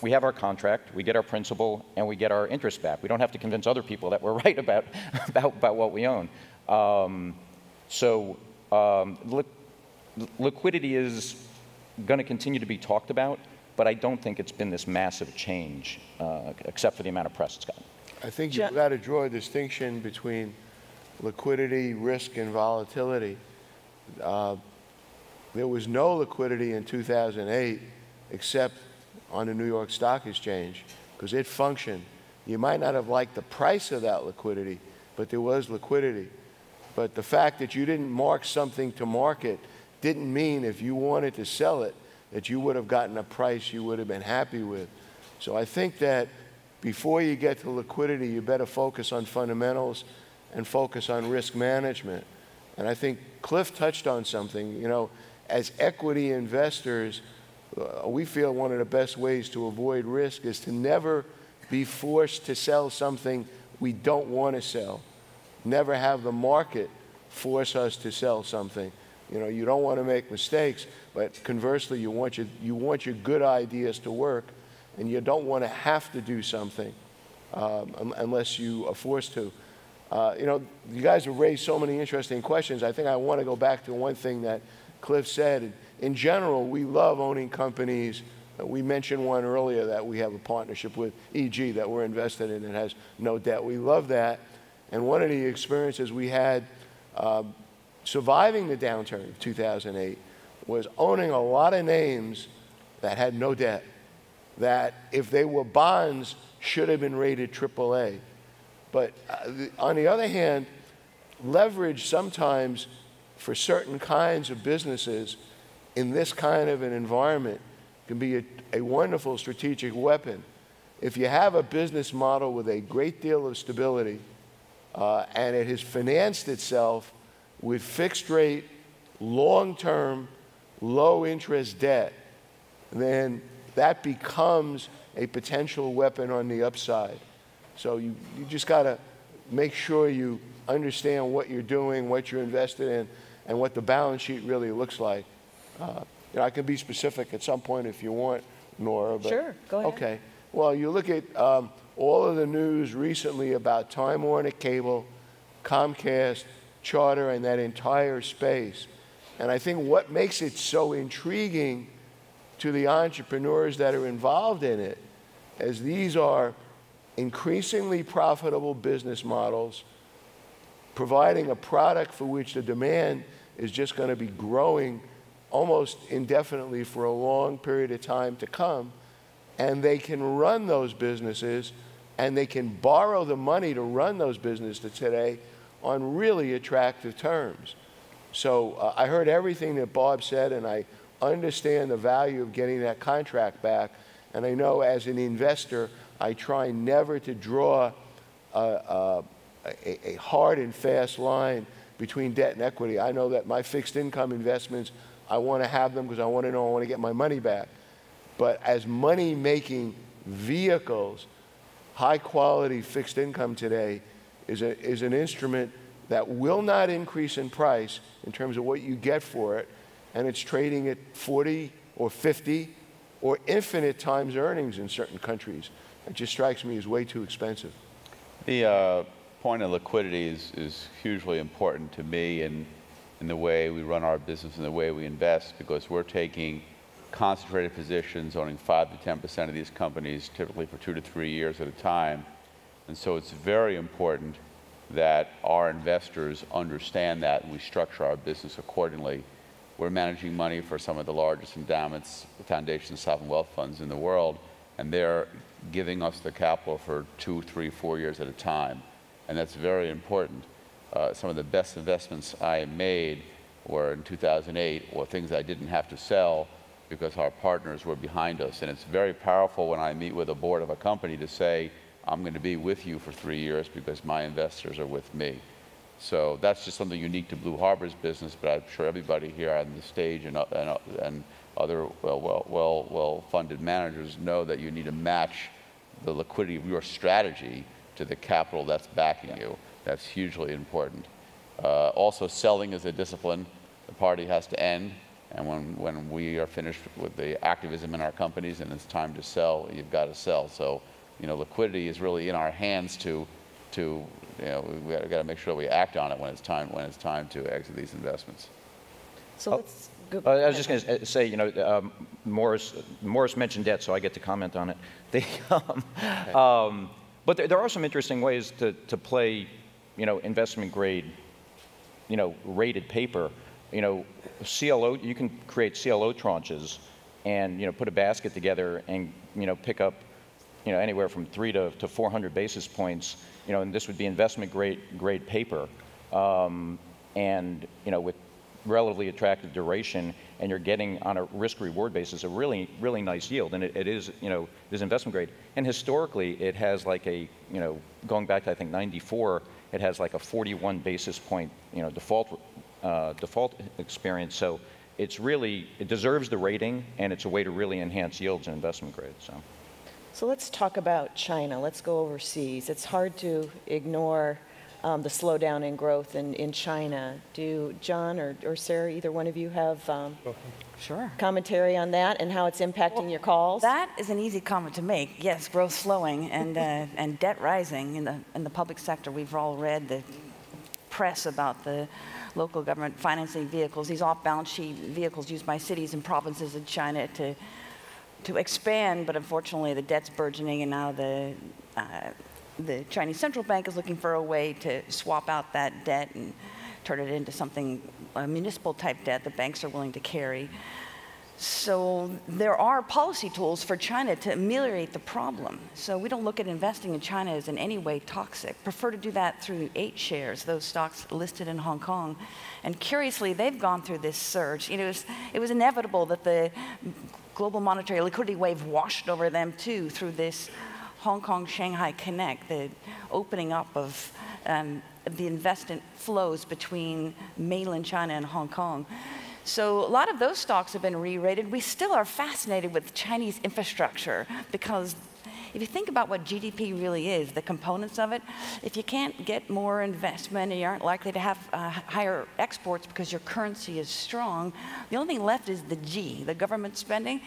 we have our contract, we get our principal, and we get our interest back. We don't have to convince other people that we're right about what we own. Liquidity is going to continue to be talked about, but I don't think it's been this massive change, except for the amount of press it's gotten. I think you've got to draw a distinction between liquidity, risk, and volatility. There was no liquidity in 2008 except on the New York Stock Exchange because it functioned. You might not have liked the price of that liquidity, but there was liquidity. But the fact that you didn't mark something to market didn't mean if you wanted to sell it that you would have gotten a price you would have been happy with. So I think that before you get to liquidity, you better focus on fundamentals and focus on risk management. And I think Cliff touched on something. As equity investors, we feel one of the best ways to avoid risk is to never be forced to sell something we don't want to sell. Never have the market force us to sell something. You don't want to make mistakes, but conversely, you want your good ideas to work, and you don't want to have to do something unless you are forced to. You guys have raised so many interesting questions. I think I want to go back to one thing that Cliff said. In general, we love owning companies. We mentioned one earlier that we have a partnership with, EG, that we're invested in and has no debt. We love that. And one of the experiences we had surviving the downturn of 2008 was owning a lot of names that had no debt, that if they were bonds, should have been rated AAA. But on the other hand, leverage sometimes for certain kinds of businesses in this kind of an environment can be a wonderful strategic weapon. If you have a business model with a great deal of stability and it has financed itself with fixed rate, long-term, low-interest debt, then that becomes a potential weapon on the upside. So you just got to make sure you understand what you're doing, what you're invested in, and what the balance sheet really looks like. I can be specific at some point if you want, Nora. But, sure, go ahead. Okay. Well, you look at all of the news recently about Time Warner Cable, Comcast, Charter, and that entire space. And I think what makes it so intriguing to the entrepreneurs that are involved in it is these are increasingly profitable business models, providing a product for which the demand is just going to be growing almost indefinitely for a long period of time to come, and they can run those businesses and they can borrow the money to run those businesses today on really attractive terms. So I heard everything that Bob said, and I understand the value of getting that contract back. And I know as an investor, I try never to draw a hard and fast line between debt and equity. I know that my fixed income investments, I want to have them because I want to know I want to get my money back. But as money-making vehicles, high-quality fixed income today is an instrument that will not increase in price in terms of what you get for it, and it's trading at 40 or 50 or infinite times earnings in certain countries. It just strikes me as way too expensive. The point of liquidity is hugely important to me in the way we run our business and the way we invest, because we're taking concentrated positions, owning 5 to 10% of these companies, typically for 2 to 3 years at a time. And so it's very important that our investors understand that and we structure our business accordingly. We're managing money for some of the largest endowments, foundations, sovereign wealth funds in the world, and they're giving us the capital for 2, 3, 4 years at a time. And that's very important. Some of the best investments I made were in 2008, or things I didn't have to sell because our partners were behind us. And it's very powerful when I meet with a board of a company to say, I'm going to be with you for 3 years because my investors are with me. So that's just something unique to Blue Harbor's business, but I'm sure everybody here on the stage and other well-funded managers know that you need to match the liquidity of your strategy to the capital that's backing you. That's hugely important. Also, selling is a discipline. The party has to end, and when we are finished with the activism in our companies and it's time to sell, you've got to sell. So, liquidity is really in our hands to we got to make sure we act on it when it's time to exit these investments. So let's go. I was just going to say, Morris mentioned debt, so I get to comment on it. But there are some interesting ways to play, investment grade, rated paper. CLO, you can create CLO tranches and, put a basket together and, pick up, anywhere from 300 to 400 basis points, and this would be investment grade paper, and, with relatively attractive duration, and you're getting on a risk-reward basis a really, really nice yield, and it is, it is investment grade. And historically, it has like a, going back to I think '94, it has like a 41 basis point, default experience. So it's really, it deserves the rating, and it's a way to really enhance yields in investment grade. So let's talk about China. Let's go overseas. It's hard to ignore the slowdown in growth in China. Do John or Sarah, either one of you have Sure. commentary on that and how it's impacting your calls? That is an easy comment to make. Yes, growth slowing and debt rising in the public sector. We've all read the press about the local government financing vehicles, these off-balance sheet vehicles used by cities and provinces in China to expand, but unfortunately the debt's burgeoning, and now the Chinese central bank is looking for a way to swap out that debt and turn it into something, a municipal type debt that banks are willing to carry. So there are policy tools for China to ameliorate the problem. So we don't look at investing in China as in any way toxic. Prefer to do that through 8 shares, those stocks listed in Hong Kong. And curiously, they've gone through this surge. It was inevitable that the global monetary liquidity wave washed over them too through this Hong Kong-Shanghai Connect, the opening up of the investment flows between mainland China and Hong Kong. So a lot of those stocks have been re-rated. We still are fascinated with Chinese infrastructure because if you think about what GDP really is, the components of it, if you can't get more investment and you aren't likely to have higher exports because your currency is strong, the only thing left is the G, the government spending.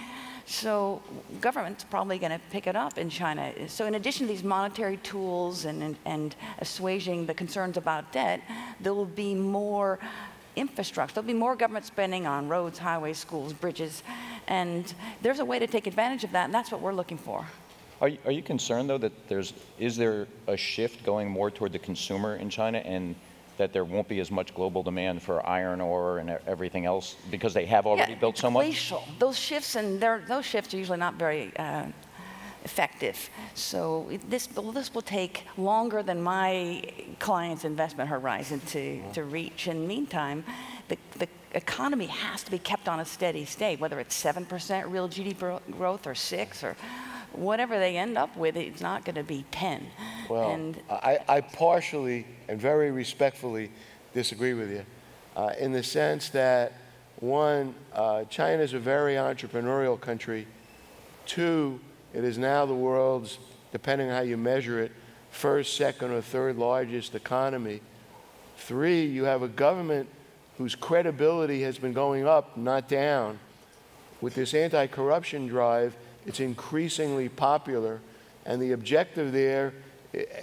So government's probably going to pick it up in China. So in addition to these monetary tools and assuaging the concerns about debt, there will be more infrastructure. There'll be more government spending on roads, highways, schools, bridges, and there's a way to take advantage of that, and that's what we're looking for. Are you concerned, though, that is there a shift going more toward the consumer in China, and that there won't be as much global demand for iron ore and everything else because they have already built so much? Glacial. Those shifts are usually not very effective. So this will take longer than my client's investment horizon to reach. In the meantime, the economy has to be kept on a steady state, whether it's 7% real GDP growth or 6 or whatever they end up with. It's not going to be 10. Well, I partially and very respectfully disagree with you in the sense that, one, China is a very entrepreneurial country. Two, it is now the world's, depending on how you measure it, first, second, or third largest economy. Three, you have a government whose credibility has been going up, not down. With this anti-corruption drive, it's increasingly popular, and the objective there,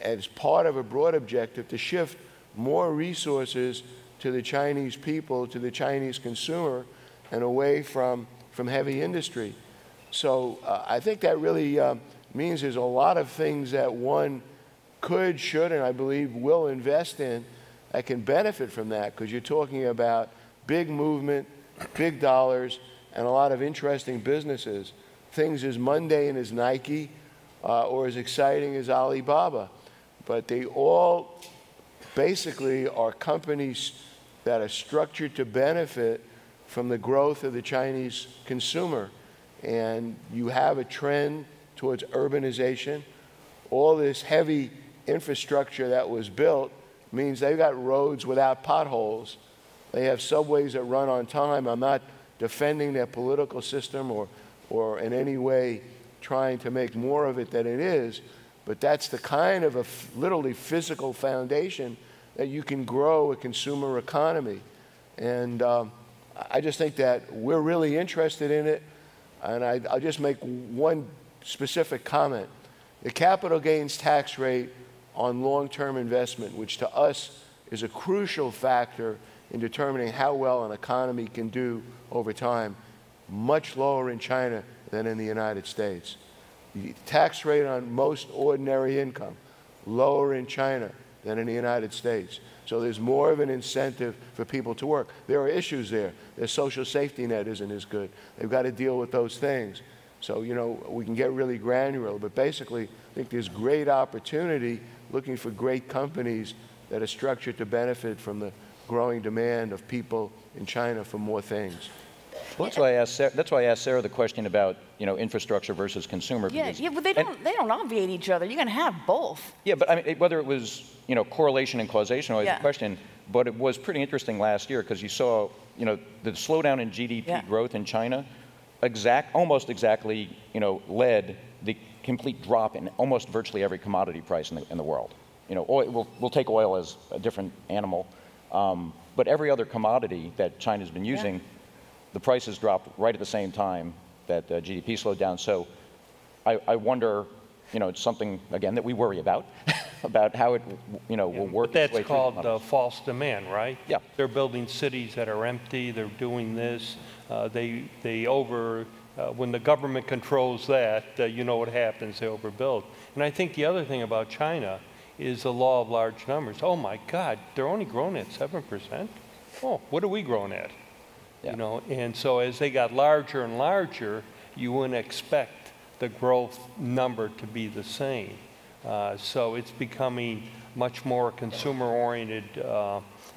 as part of a broad objective, to shift more resources to the Chinese people, to the Chinese consumer, and away from heavy industry. So I think that really means there's a lot of things that one could, should, and I believe will invest in that can benefit from that, because you're talking about big movement, big dollars, and a lot of interesting businesses. Things as mundane as Nike or as exciting as Alibaba. But they all basically are companies that are structured to benefit from the growth of the Chinese consumer. And you have a trend towards urbanization. All this heavy infrastructure that was built means they've got roads without potholes. They have subways that run on time. I'm not defending their political system or in any way trying to make more of it than it is, but that's the kind of a literally physical foundation that you can grow a consumer economy. And I just think that we're really interested in it. And I'll just make one specific comment. The capital gains tax rate on long-term investment, which to us is a crucial factor in determining how well an economy can do over time, much lower in China than in the United States. The tax rate on most ordinary income, lower in China than in the United States. So there's more of an incentive for people to work. There are issues there. Their social safety net isn't as good. They've got to deal with those things. So, you know, we can get really granular, but basically, I think there's great opportunity looking for great companies that are structured to benefit from the growing demand of people in China for more things. Well, that's why I asked Sarah the question about, you know, infrastructure versus consumer. Yeah, but they don't obviate each other. You're going to have both. Yeah, but I mean, whether it was, you know, correlation and causation always a question, but it was pretty interesting last year because you saw, you know, the slowdown in GDP growth in China, almost exactly, you know, led the complete drop in almost virtually every commodity price in the world. You know, oil, we'll take oil as a different animal, but every other commodity that China's been using, the prices dropped right at the same time that GDP slowed down. So I wonder, you know, it's something, again, that we worry about, about how it, you know, will work. But that's called false demand, right? Yeah. They're building cities that are empty. They're doing this. When the government controls that, you know what happens, they overbuild. And I think the other thing about China is the law of large numbers. Oh my God, they're only growing at 7%? Oh, what are we growing at? Yeah. You know, and so as they got larger and larger, you wouldn't expect the growth number to be the same. So it's becoming much more consumer-oriented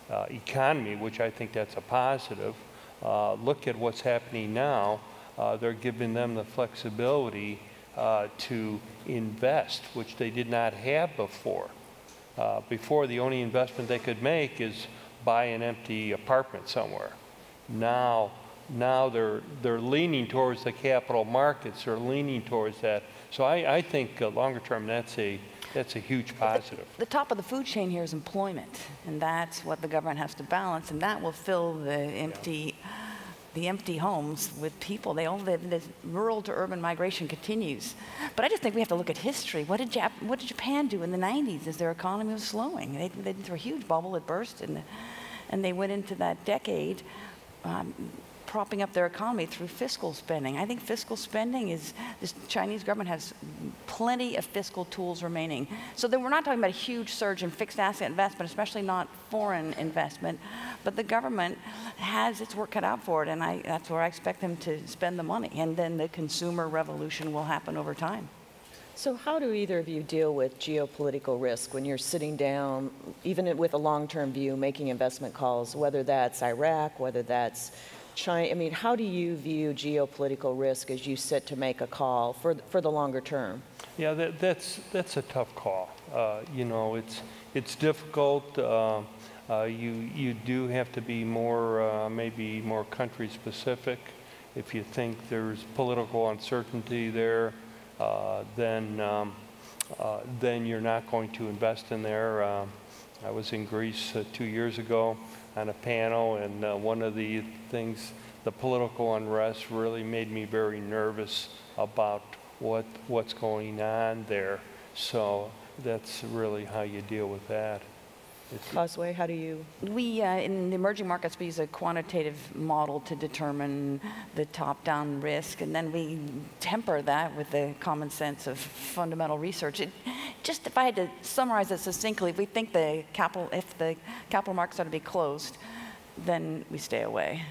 economy, which I think that's a positive. Look at what's happening now. They're giving them the flexibility to invest, which they did not have before. Before, the only investment they could make is buy an empty apartment somewhere. Now they're leaning towards the capital markets. They're leaning towards that. So I think longer term, that's a huge positive. The top of the food chain here is employment, and that's what the government has to balance, and that will fill the empty homes with people. They all live. This rural to urban migration continues. But I just think we have to look at history. What did Japan do in the 90s as their economy was slowing? They went through a huge bubble that burst, and they went into that decade propping up their economy through fiscal spending. I think fiscal spending is, this Chinese government has plenty of fiscal tools remaining. So then we're not talking about a huge surge in fixed asset investment, especially not foreign investment, but the government has its work cut out for it, and that's where I expect them to spend the money, and then the consumer revolution will happen over time. So how do either of you deal with geopolitical risk when you're sitting down, even with a long-term view, making investment calls, whether that's Iraq, whether that's China? I mean, how do you view geopolitical risk as you sit to make a call for the longer term? Yeah, that's a tough call. You know, it's difficult. You do have to be more, maybe more country specific. If you think there's political uncertainty there, then you're not going to invest in there. I was in Greece 2 years ago on a panel, and one of the things, the political unrest really made me very nervous about what's going on there. So that's really how you deal with that. Causeway, how do you? We, in the emerging markets, we use a quantitative model to determine the top-down risk, and then we temper that with the common sense of fundamental research. Just if I had to summarize it succinctly, if we think if the capital markets are to be closed, then we stay away.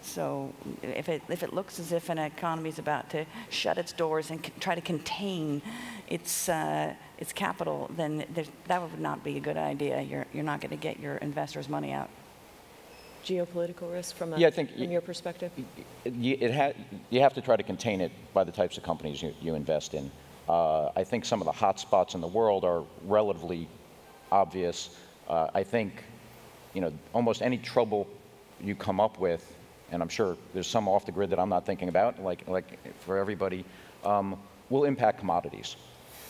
So if it looks as if an economy is about to shut its doors and try to contain its capital, then that would not be a good idea. You're not going to get your investors' money out. Geopolitical risk from your perspective? You have to try to contain it by the types of companies you invest in. I think some of the hot spots in the world are relatively obvious. I think, you know, almost any trouble you come up with, and I'm sure there's some off the grid that I'm not thinking about, like for everybody, will impact commodities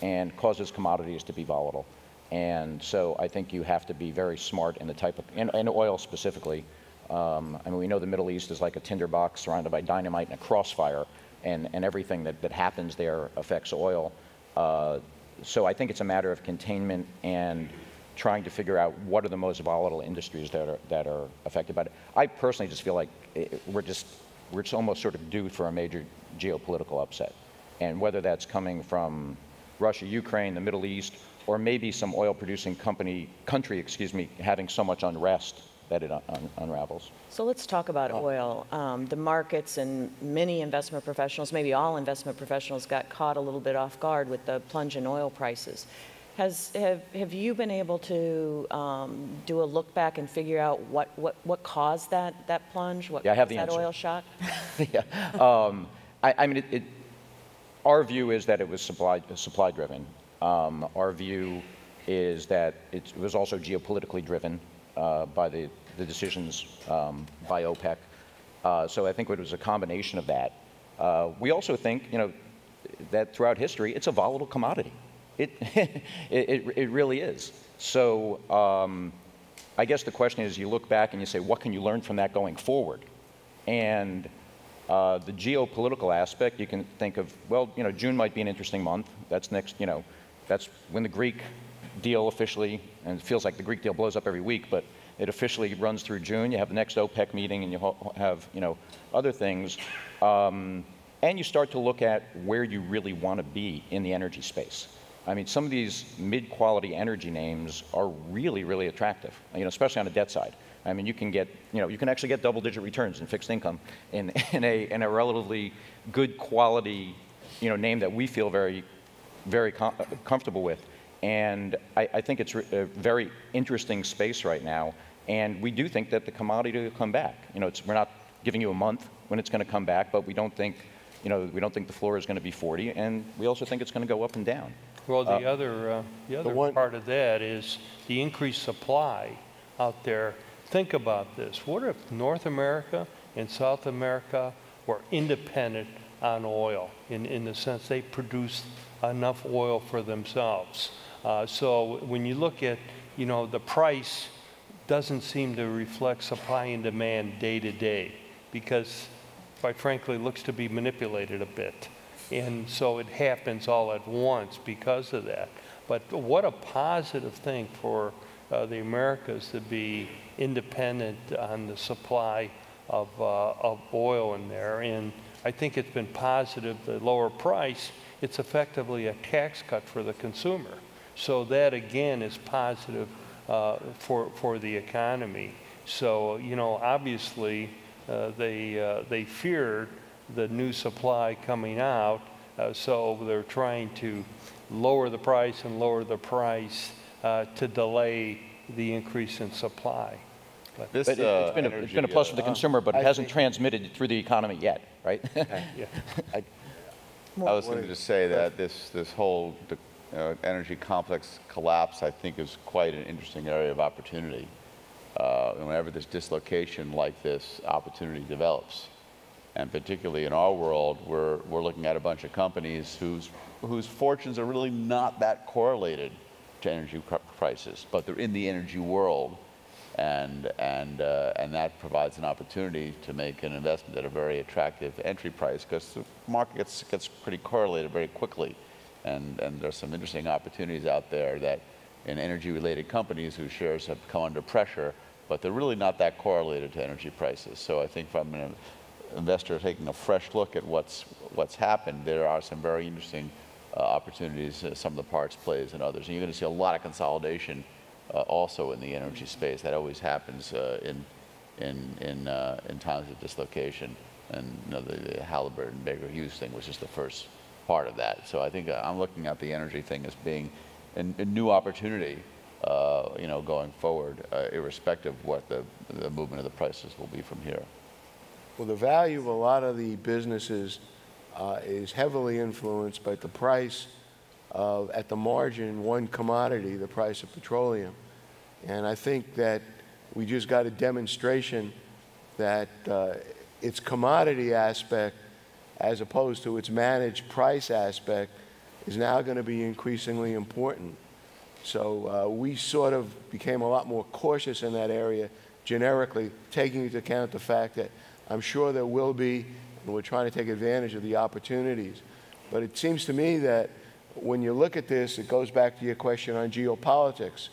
and causes commodities to be volatile. And so I think you have to be very smart in the type of, and oil specifically. I mean, we know the Middle East is like a tinderbox surrounded by dynamite and a crossfire, and everything that happens there affects oil. So I think it's a matter of containment and trying to figure out what are the most volatile industries that are affected by it. I personally just feel like we're just almost sort of due for a major geopolitical upset. And whether that's coming from Russia, Ukraine, the Middle East, or maybe some oil-producing country, having so much unrest that it unravels. So let's talk about oil. The markets and many investment professionals, maybe all investment professionals, got caught a little bit off guard with the plunge in oil prices. Have you been able to do a look back and figure out what caused that plunge? What caused that oil shock? Yeah. I mean, our view is that it was supply driven. Our view is that it was also geopolitically driven by the decisions by OPEC. So I think it was a combination of that. We also think, you know, that throughout history, it's a volatile commodity. It really is. So I guess the question is, you look back and you say, what can you learn from that going forward? And the geopolitical aspect, you can think of, well, you know, June might be an interesting month. That's next, you know, that's when the Greek deal officially, and it feels like the Greek deal blows up every week, but it officially runs through June. You have the next OPEC meeting, and you have, you know, other things. And you start to look at where you really want to be in the energy space. I mean, some of these mid-quality energy names are really, really attractive, you know, especially on the debt side. I mean, you can get, you know, you can actually get double-digit returns in fixed income in a relatively good quality, you know, name that we feel very, very comfortable with. And I think it's a very interesting space right now. And we do think that the commodity will come back. You know, we're not giving you a month when it's going to come back, but we don't think, you know, we don't think the floor is going to be 40, and we also think it's going to go up and down. Well, the other part of that is the increased supply out there. Think about this. What if North America and South America were independent on oil in the sense they produce enough oil for themselves? So when you look at, you know, the price doesn't seem to reflect supply and demand day to day, because quite frankly, it looks to be manipulated a bit. And so it happens all at once because of that. But what a positive thing for the Americas to be independent on the supply of oil in there. And I think it's been positive, the lower price. It's effectively a tax cut for the consumer. So that, again, is positive for the economy. So, you know, obviously, they feared the new supply coming out, so they're trying to lower the price to delay the increase in supply. But it's been a plus for the consumer, but it hasn't transmitted through the economy yet, right? Yeah. I was going to just say that this whole energy complex collapse, I think, is quite an interesting area of opportunity. Whenever there's dislocation like this, opportunity develops. And particularly in our world, we're looking at a bunch of companies whose fortunes are really not that correlated to energy prices, but they're in the energy world. And that provides an opportunity to make an investment at a very attractive entry price, because the market gets pretty correlated very quickly. And there's some interesting opportunities out there that in energy-related companies whose shares have come under pressure, but they're really not that correlated to energy prices. So I think from an investor taking a fresh look at what's happened, there are some very interesting opportunities, some of the parts plays and others. And you're going to see a lot of consolidation also in the energy space. That always happens in times of dislocation. And you know, the Halliburton Baker Hughes thing was just the first part of that. So I think I'm looking at the energy thing as being a new opportunity, you know, going forward, irrespective of what the movement of the prices will be from here. Well, the value of a lot of the businesses is heavily influenced by the price of, at the margin, one commodity, the price of petroleum. And I think that we just got a demonstration that its commodity aspect, as opposed to its managed price aspect, is now going to be increasingly important. So we sort of became a lot more cautious in that area generically, taking into account the fact that I'm sure there will be, and we're trying to take advantage of the opportunities. But it seems to me that when you look at this, it goes back to your question on geopolitics.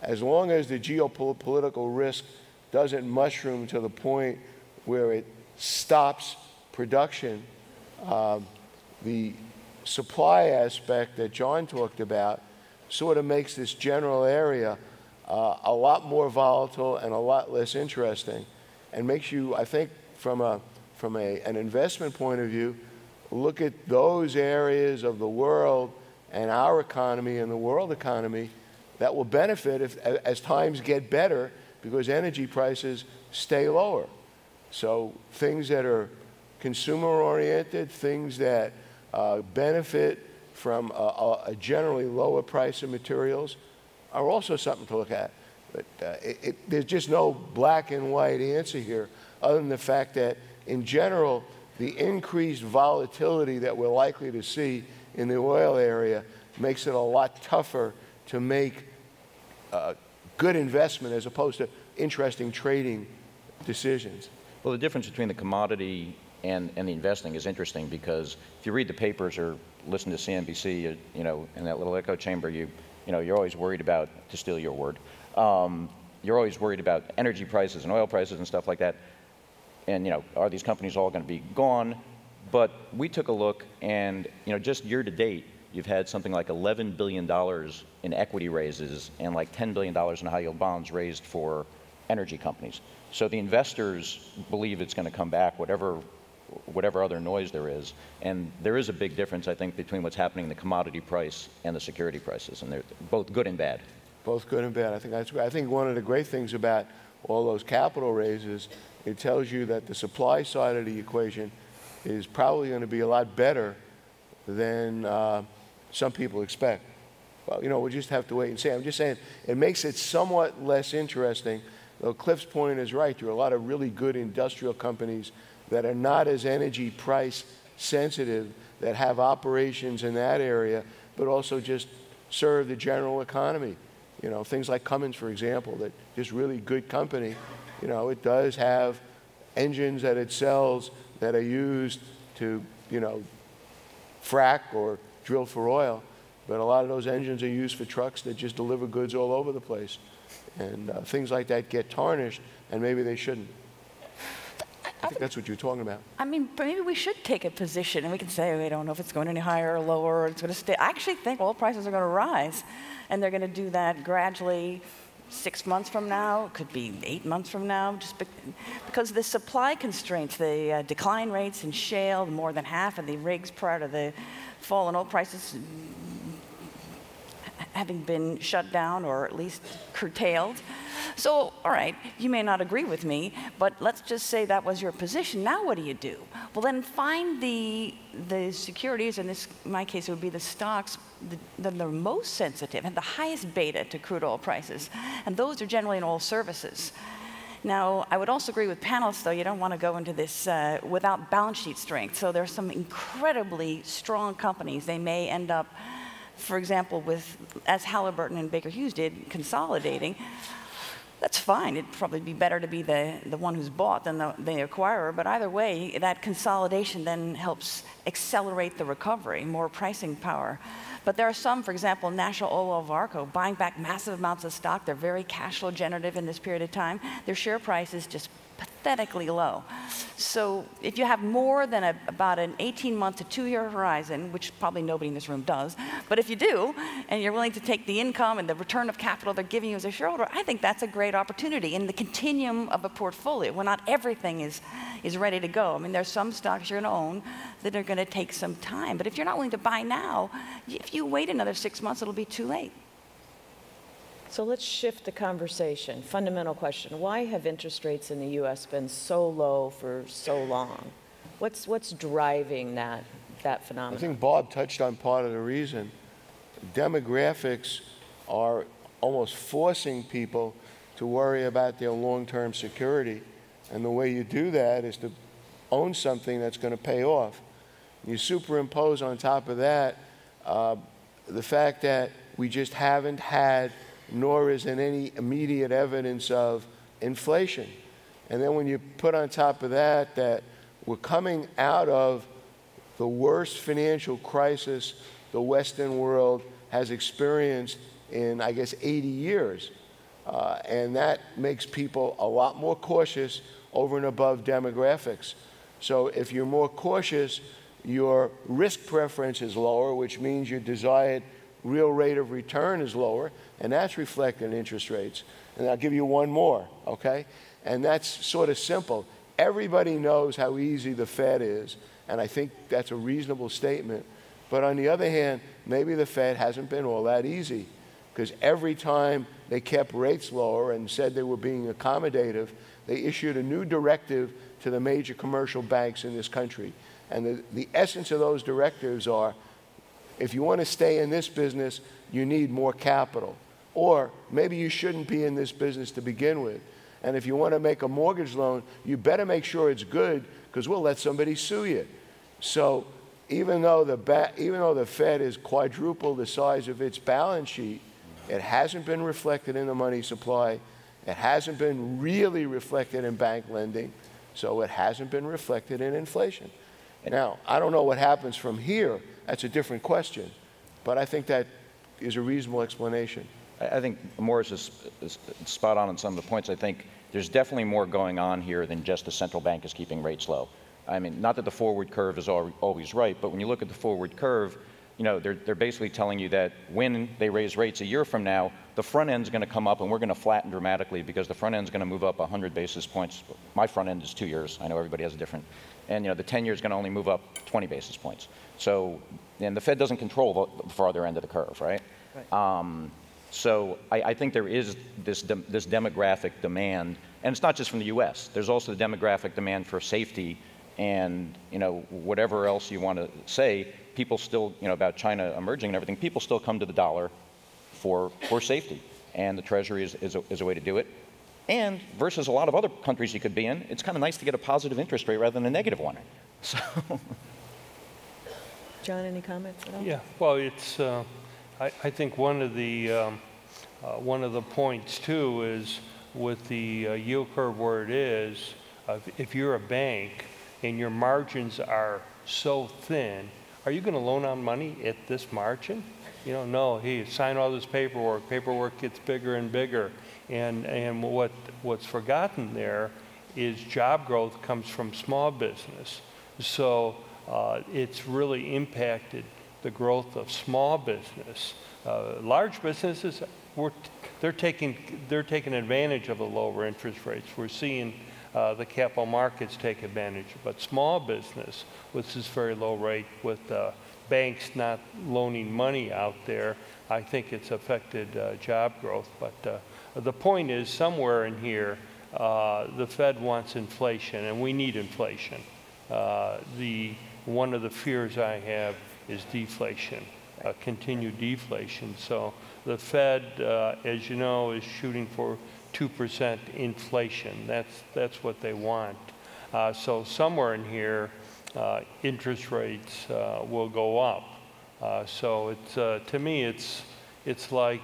As long as the geopolitical risk doesn't mushroom to the point where it stops production, the supply aspect that John talked about sort of makes this general area a lot more volatile and a lot less interesting, and makes you, I think, from an investment point of view, look at those areas of the world and our economy and the world economy that will benefit as times get better, because energy prices stay lower. So things that are consumer-oriented, things that benefit from a generally lower price of materials are also something to look at. But there's just no black and white answer here, other than the fact that, in general, the increased volatility that we're likely to see in the oil area makes it a lot tougher to make good investment as opposed to interesting trading decisions. Well, the difference between the commodity and the investing is interesting, because if you read the papers or listen to CNBC, you know, in that little echo chamber, you know, you're always worried about, to steal your word, you're always worried about energy prices and oil prices and stuff like that. And, you know, are these companies all going to be gone? But we took a look, and, you know, just year to date, you've had something like $11 billion in equity raises and like $10 billion in high yield bonds raised for energy companies. So the investors believe it's going to come back, whatever other noise there is. And there is a big difference, I think, between what's happening in the commodity price and the security prices, and they're both good and bad. Both good and bad. I think one of the great things about all those capital raises, it tells you that the supply side of the equation is probably going to be a lot better than some people expect. Well, you know, we'll just have to wait and see. I'm just saying it makes it somewhat less interesting, though Cliff's point is right. There are a lot of really good industrial companies that are not as energy price sensitive, that have operations in that area, but also just serve the general economy. You know, things like Cummins, for example, that just really good company. You know, it does have engines that it sells that are used to, you know, frack or drill for oil, but a lot of those engines are used for trucks that just deliver goods all over the place. And things like that get tarnished, and maybe they shouldn't. think that's what you're talking about. I mean, maybe we should take a position, and we can say, we don't know if it's going any higher or lower, or it's going to stay. I actually think oil prices are going to rise, and they're going to do that gradually 6 months from now. It could be 8 months from now, just because the supply constraints, the decline rates in shale, more than half of the rigs prior to the fall in oil prices having been shut down or at least curtailed. So, all right, you may not agree with me, but let's just say that was your position. Now what do you do? Well, then find the securities, in my case it would be the stocks that are most sensitive and the highest beta to crude oil prices. And those are generally in oil services. Now, I would also agree with panelists, though, you don't want to go into this without balance sheet strength. So there are some incredibly strong companies. They may end up, for example, with, as Halliburton and Baker Hughes did, consolidating. That's fine. It'd probably be better to be the one who's bought than the acquirer. But either way, that consolidation then helps accelerate the recovery, more pricing power. But there are some, for example, National Oil Varco, buying back massive amounts of stock. They're very cash flow generative in this period of time. Their share price is just pathetically low. So if you have more than about an 18-month to 2-year horizon, which probably nobody in this room does, but if you do, and you're willing to take the income and the return of capital they're giving you as a shareholder, I think that's a great opportunity in the continuum of a portfolio where not everything is ready to go. I mean, there's some stocks you're going to own that are going to take some time. But if you're not willing to buy now, if you wait another 6 months, it'll be too late. So let's shift the conversation. Fundamental question. Why have interest rates in the U.S. been so low for so long? What's driving that phenomenon? I think Bob touched on part of the reason. Demographics are almost forcing people to worry about their long-term security. And the way you do that is to own something that's going to pay off. You superimpose on top of that the fact that we just haven't had, nor is there any immediate evidence of inflation. And then when you put on top of that that we're coming out of the worst financial crisis the Western world has experienced in, I guess, 80 years. And that makes people a lot more cautious over and above demographics. So if you're more cautious, your risk preference is lower, which means your desired real rate of return is lower, and that's reflected in interest rates. And I'll give you one more, okay? And that's sort of simple. Everybody knows how easy the Fed is, and I think that's a reasonable statement. But on the other hand, maybe the Fed hasn't been all that easy, because every time they kept rates lower and said they were being accommodative, they issued a new directive to the major commercial banks in this country. And the essence of those directives are, if you want to stay in this business, you need more capital. Or maybe you shouldn't be in this business to begin with. And if you want to make a mortgage loan, you better make sure it's good, because we'll let somebody sue you. So even though the Fed has quadrupled the size of its balance sheet, it hasn't been reflected in the money supply. It hasn't been really reflected in bank lending. So it hasn't been reflected in inflation. Now, I don't know what happens from here. That's a different question. But I think that is a reasonable explanation. I think Morris is spot on some of the points. I think there's definitely more going on here than just the central bank is keeping rates low. I mean, not that the forward curve is always right, but when you look at the forward curve, you know, they're basically telling you that when they raise rates a year from now, the front end's going to come up and we're going to flatten dramatically because the front end's going to move up 100 basis points. My front end is 2 years. I know everybody has a different. And, you know, the 10-year is going to only move up 20 basis points. So, and the Fed doesn't control the farther end of the curve, right? So I think there is this demographic demand, and it's not just from the U.S. There's also the demographic demand for safety and, you know, whatever else you want to say, people still, you know, about China emerging and everything, people still come to the dollar for safety. And the Treasury is a way to do it. And versus a lot of other countries you could be in, it's kind of nice to get a positive interest rate rather than a negative one. So. John, any comments at all? Yeah, well, it's, I think one of the points too is with the yield curve where it is, if you're a bank and your margins are so thin, are you going to loan out money at this margin? You know, no, hey, sign all this paperwork. Paperwork gets bigger and bigger. And what's forgotten there is job growth comes from small business. So it's really impacted the growth of small business. Large businesses, they're taking advantage of the lower interest rates. We're seeing the capital markets take advantage, but small business with this very low rate, with banks not loaning money out there, I think it's affected job growth. But the point is, somewhere in here, the Fed wants inflation, and we need inflation. One of the fears I have is deflation, continued deflation. So the Fed, as you know, is shooting for 2% inflation. That's what they want. So somewhere in here, interest rates will go up. So it's to me, it's like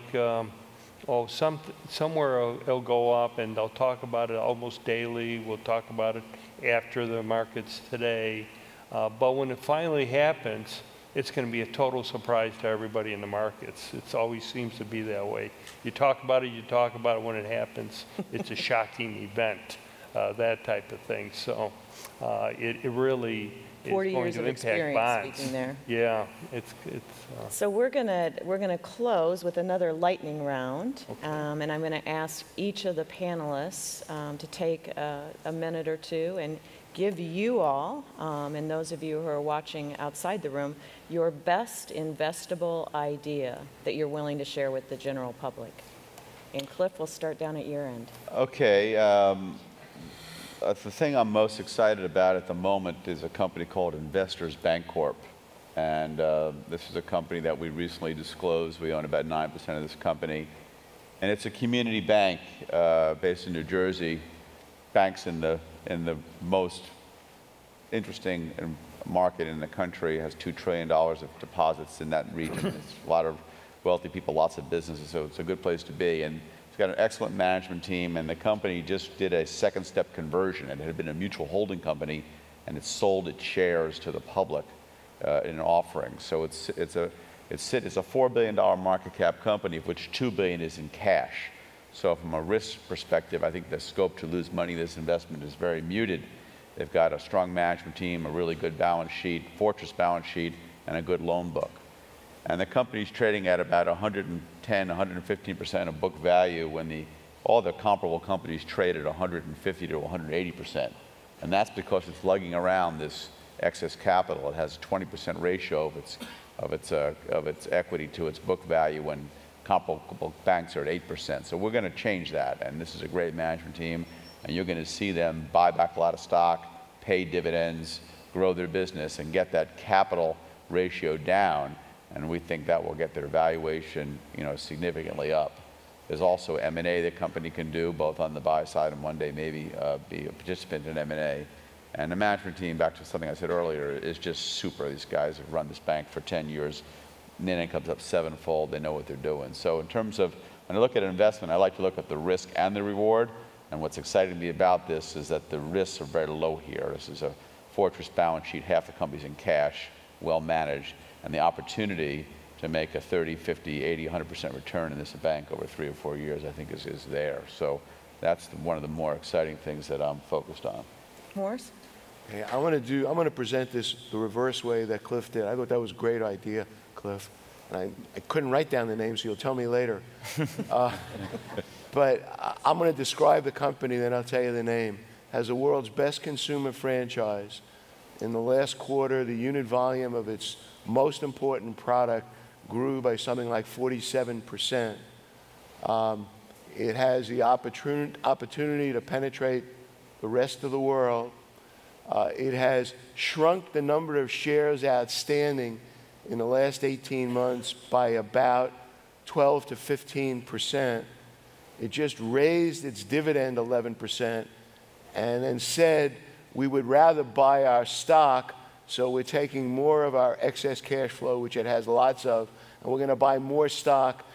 somewhere it'll go up, and they'll talk about it almost daily. We'll talk about it after the markets today. But when it finally happens, it's going to be a total surprise to everybody in the markets. It always seems to be that way. You talk about it, when it happens, it's a shocking event, that type of thing. So it really is 40 going years to of impact experience bonds. speaking there. Yeah, So we're gonna close with another lightning round, and I'm gonna ask each of the panelists to take a minute or two and give you all, and those of you who are watching outside the room, your best investable idea that you're willing to share with the general public. And Cliff, we'll start down at your end. Okay. The thing I'm most excited about at the moment is a company called Investors Bancorp. And this is a company that we recently disclosed. We own about 9% of this company. And it's a community bank based in New Jersey. Banks in the most interesting market in the country. It has $2 trillion of deposits in that region. It's a lot of wealthy people, lots of businesses, so it's a good place to be. And it's got an excellent management team, and the company just did a second step conversion. It had been a mutual holding company, and it sold its shares to the public in an offering. So it's a $4 billion market cap company, of which $2 billion is in cash. So from a risk perspective, I think the scope to lose money in this investment is very muted. They've got a strong management team, a really good balance sheet, fortress balance sheet, and a good loan book. And the company's trading at about 110, 115% of book value when all the comparable companies trade at 150 to 180%. And that's because it's lugging around this excess capital. It has a 20% ratio of its equity to its book value when comparable banks are at 8%. So we're going to change that, and this is a great management team, and you're going to see them buy back a lot of stock, pay dividends, grow their business, and get that capital ratio down, and we think that will get their valuation, significantly up. There's also M&A the company can do, both on the buy side and one day maybe be a participant in M&A. And the management team, back to something I said earlier, is just super. These guys have run this bank for 10 years. Net income's up 7-fold. They know what they're doing. So in terms of, when I look at an investment, I like to look at the risk and the reward. And what's exciting to me about this is that the risks are very low here. This is a fortress balance sheet, half the company's in cash, well managed, and the opportunity to make a 30, 50, 80, 100% return in this bank over 3 or 4 years, I think is there. So that's one of the more exciting things that I'm focused on. Morris? Hey, I'm going to present this the reverse way that Cliff did. I thought that was a great idea, Cliff. And I couldn't write down the name, so you'll tell me later. But I'm going to describe the company, then I'll tell you the name. It has the world's best consumer franchise. In the last quarter, the unit volume of its most important product grew by something like 47%. It has the opportunity to penetrate the rest of the world. It has shrunk the number of shares outstanding in the last 18 months by about 12 to 15%. It just raised its dividend 11% and then said we would rather buy our stock, so we're taking more of our excess cash flow, which it has lots of, and we're going to buy more stock,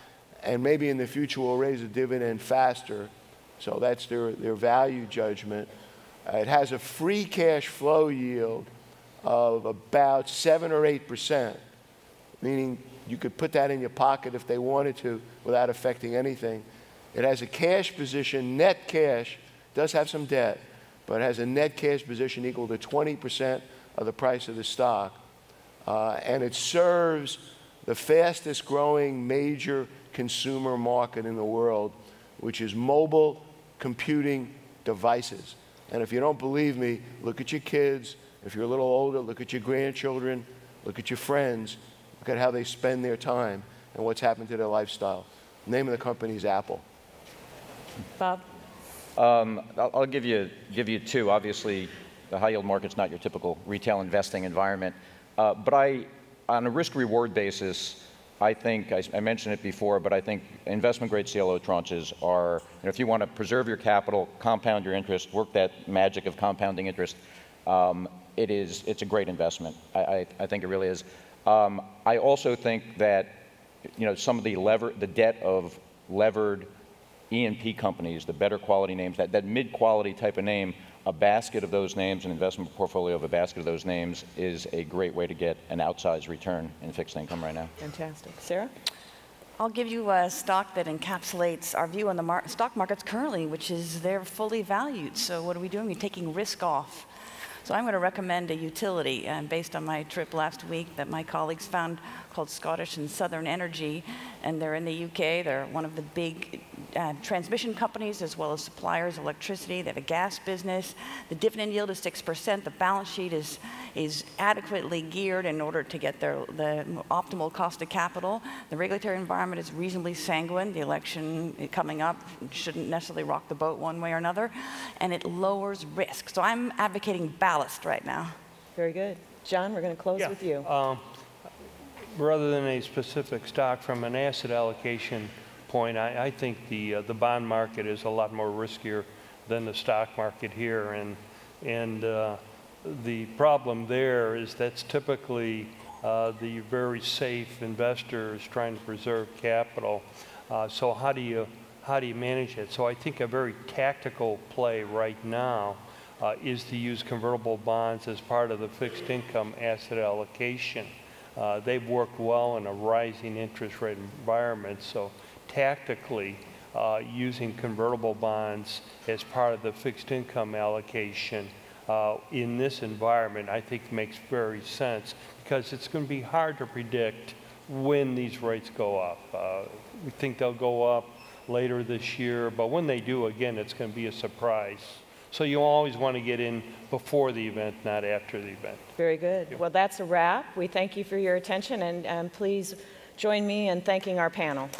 and maybe in the future we'll raise the dividend faster. So that's their value judgment. It has a free cash flow yield of about 7 or 8%, meaning you could put that in your pocket if they wanted to without affecting anything. It has a cash position, net cash, does have some debt, but has a net cash position equal to 20% of the price of the stock. And it serves the fastest growing major consumer market in the world, which is mobile computing devices. And if you don't believe me, look at your kids. If you're a little older, look at your grandchildren, look at your friends, look at how they spend their time and what's happened to their lifestyle. The name of the company is Apple. Bob? I'll give you two. Obviously, the high yield market's not your typical retail investing environment. But on a risk-reward basis, I think, I mentioned it before, but I think investment-grade CLO tranches are, if you want to preserve your capital, compound your interest, work that magic of compounding interest, it's a great investment. I think it really is. I also think that, some of the debt of levered E&P companies, the better quality names, that mid-quality type of name, a basket of those names, an investment portfolio of a basket of those names is a great way to get an outsized return in fixed income right now. Fantastic. Sarah? I'll give you a stock that encapsulates our view on the stock markets currently, which is they're fully valued. So what are we doing? We're taking risk off. So I'm going to recommend a utility based on my trip last week that my colleagues found called Scottish and Southern Energy, and they're in the UK. They're one of the big transmission companies as well as suppliers of electricity. They have a gas business. The dividend yield is 6%. The balance sheet is adequately geared in order to get the optimal cost of capital. The regulatory environment is reasonably sanguine. The election coming up shouldn't necessarily rock the boat one way or another, and it lowers risk. So I'm advocating ballast right now. Very good. John, we're going to close with you. Rather than a specific stock, from an asset allocation point, I think the bond market is a lot more riskier than the stock market here, and the problem there is that's typically the very safe investors trying to preserve capital. So how do you manage it? So I think a very tactical play right now is to use convertible bonds as part of the fixed income asset allocation. They've worked well in a rising interest rate environment, so tactically using convertible bonds as part of the fixed income allocation in this environment, I think makes very sense, because it's going to be hard to predict when these rates go up. We think they'll go up later this year, but when they do, again, it's going to be a surprise. So you always want to get in before the event, not after the event. Very good. Well, that's a wrap. We thank you for your attention, and please join me in thanking our panel.